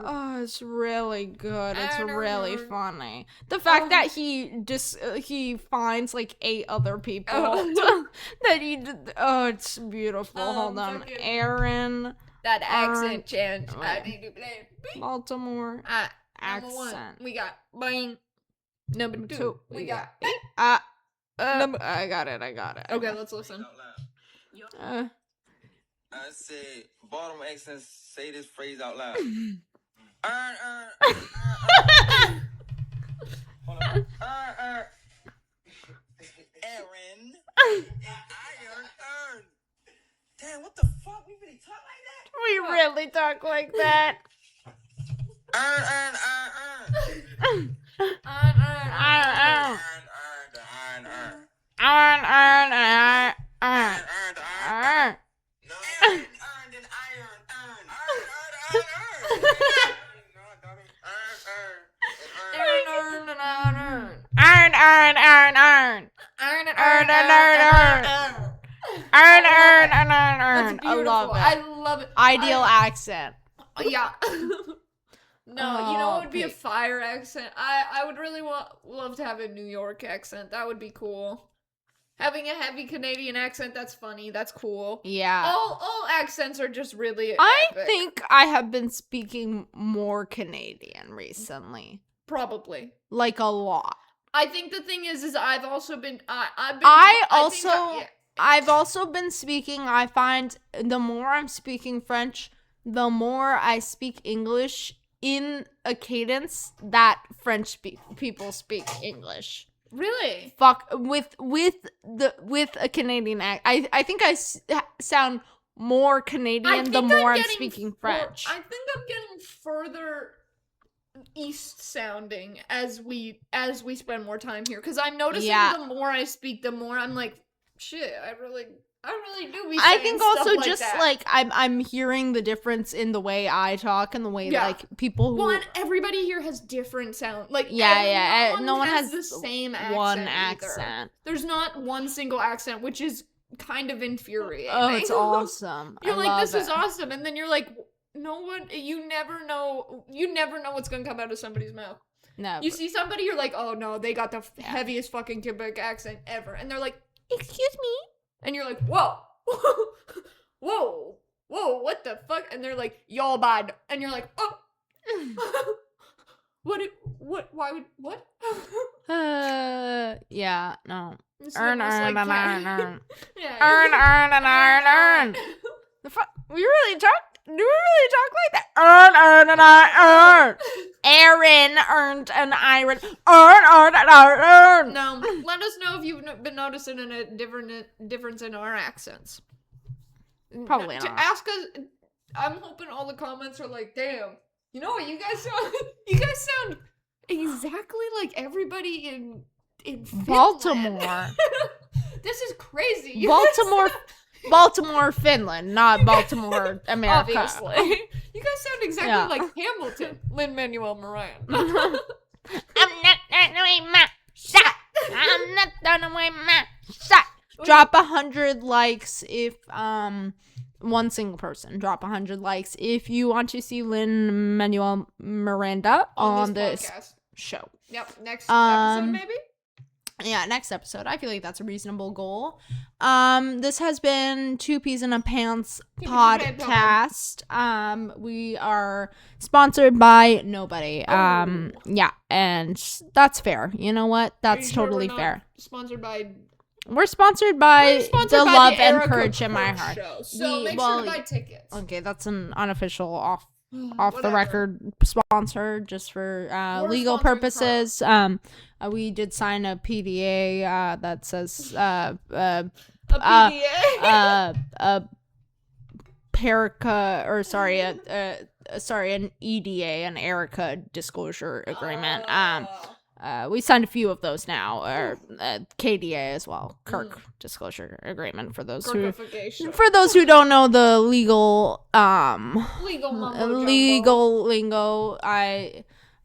Oh, it's really good. It's really funny. The fact that he finds like 8 other people that he did. Oh, it's beautiful. Hold on, Aaron.
That accent change.
Baltimore accent.
We got bang. Number 2. We got
I got it.
Okay, let's listen.
I said, Baltimore accents, say this phrase out loud. Hold on. Aaron. Iron. Damn, what the fuck? We really talk like that?
We really talk like that.
I love it.
Ideal accent.
Yeah. No, you know what would be a fire accent? I would really love to have a New York accent. That would be cool. Having a heavy Canadian accent, that's funny. That's cool.
Yeah.
All accents are just really
I
epic.
think I have been speaking more Canadian recently.
Probably.
Like a lot.
I think the thing is I've also been
I've also been speaking. I find the more I'm speaking French, the more I speak English in a cadence that French people speak English.
Really?
Fuck with a Canadian accent. I think I sound more Canadian the more I'm speaking French.
I think I'm getting further east sounding as we spend more time here, because I'm noticing the more I speak, the more I'm like, shit, I really do be saying
I think also
stuff
just
like that.
like I'm hearing the difference in the way I talk and the way like people who.
Well, and everybody here has different sound. Like
no one has
the same accent.
One accent.
There's not one single accent, which is kind of infuriating.
Oh, it's awesome.
You're like, this is awesome, and then you're like, no one. You never know what's gonna come out of somebody's mouth.
No.
You see somebody, you're like, oh no, they got the heaviest fucking Quebec accent ever, and they're like, excuse me. And you're like, whoa, whoa, what the fuck? And they're like, y'all bad. And you're like, oh, what?
Yeah, no.
Earn.
Earn. The fuck? Do we really talk like that? Earn. Aaron earned an iron. Earn.
No, let us know if you've been noticing a difference in our accents.
Probably not.
To ask us, I'm hoping all the comments are like, damn, you know what, you guys sound exactly like everybody in Finland.
Baltimore.
This is crazy.
Baltimore, Finland, not Baltimore, America.
Obviously. You guys sound exactly like Hamilton, Lin-Manuel Miranda.
I'm not throwing away my shot. I'm not throwing away my shot. Drop 100 likes if one single person drop 100 likes if you want to see Lin-Manuel Miranda on this show.
Yep, next episode maybe?
Yeah, next episode. I feel like that's a reasonable goal. This has been Two Peas in a Pants podcast. We are sponsored by nobody. Yeah, and that's fair. You know what? That's totally fair.
Sponsored by.
We're sponsored by the love and
Erika
courage in my
Kirk
heart.
Show. So make sure to buy tickets.
Okay, that's an unofficial off the record sponsor just for legal purposes. We did sign a PDA that says
a PDA?
an EDA, an Erika disclosure agreement. We signed a few of those now, or KDA as well, Kirk disclosure agreement for those who don't know the legal lingo.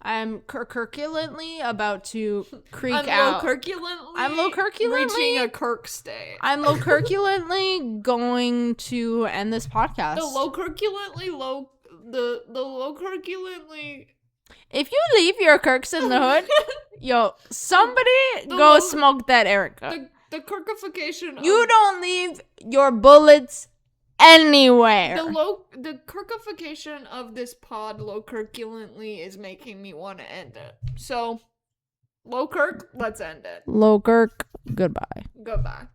I'm curculently about to creak out. I'm low curculently
reaching a Kirk state.
I'm low curculently going to end this podcast.
The low curculently.
If you leave your Kirks in the hood, yo, somebody go smoke that Erika.
The Kirkification.
You don't leave your bullets anywhere.
The Kirkification of this pod, low curculently, is making me want to end it. So, low Kirk, let's end it.
Low Kirk, goodbye.
Goodbye.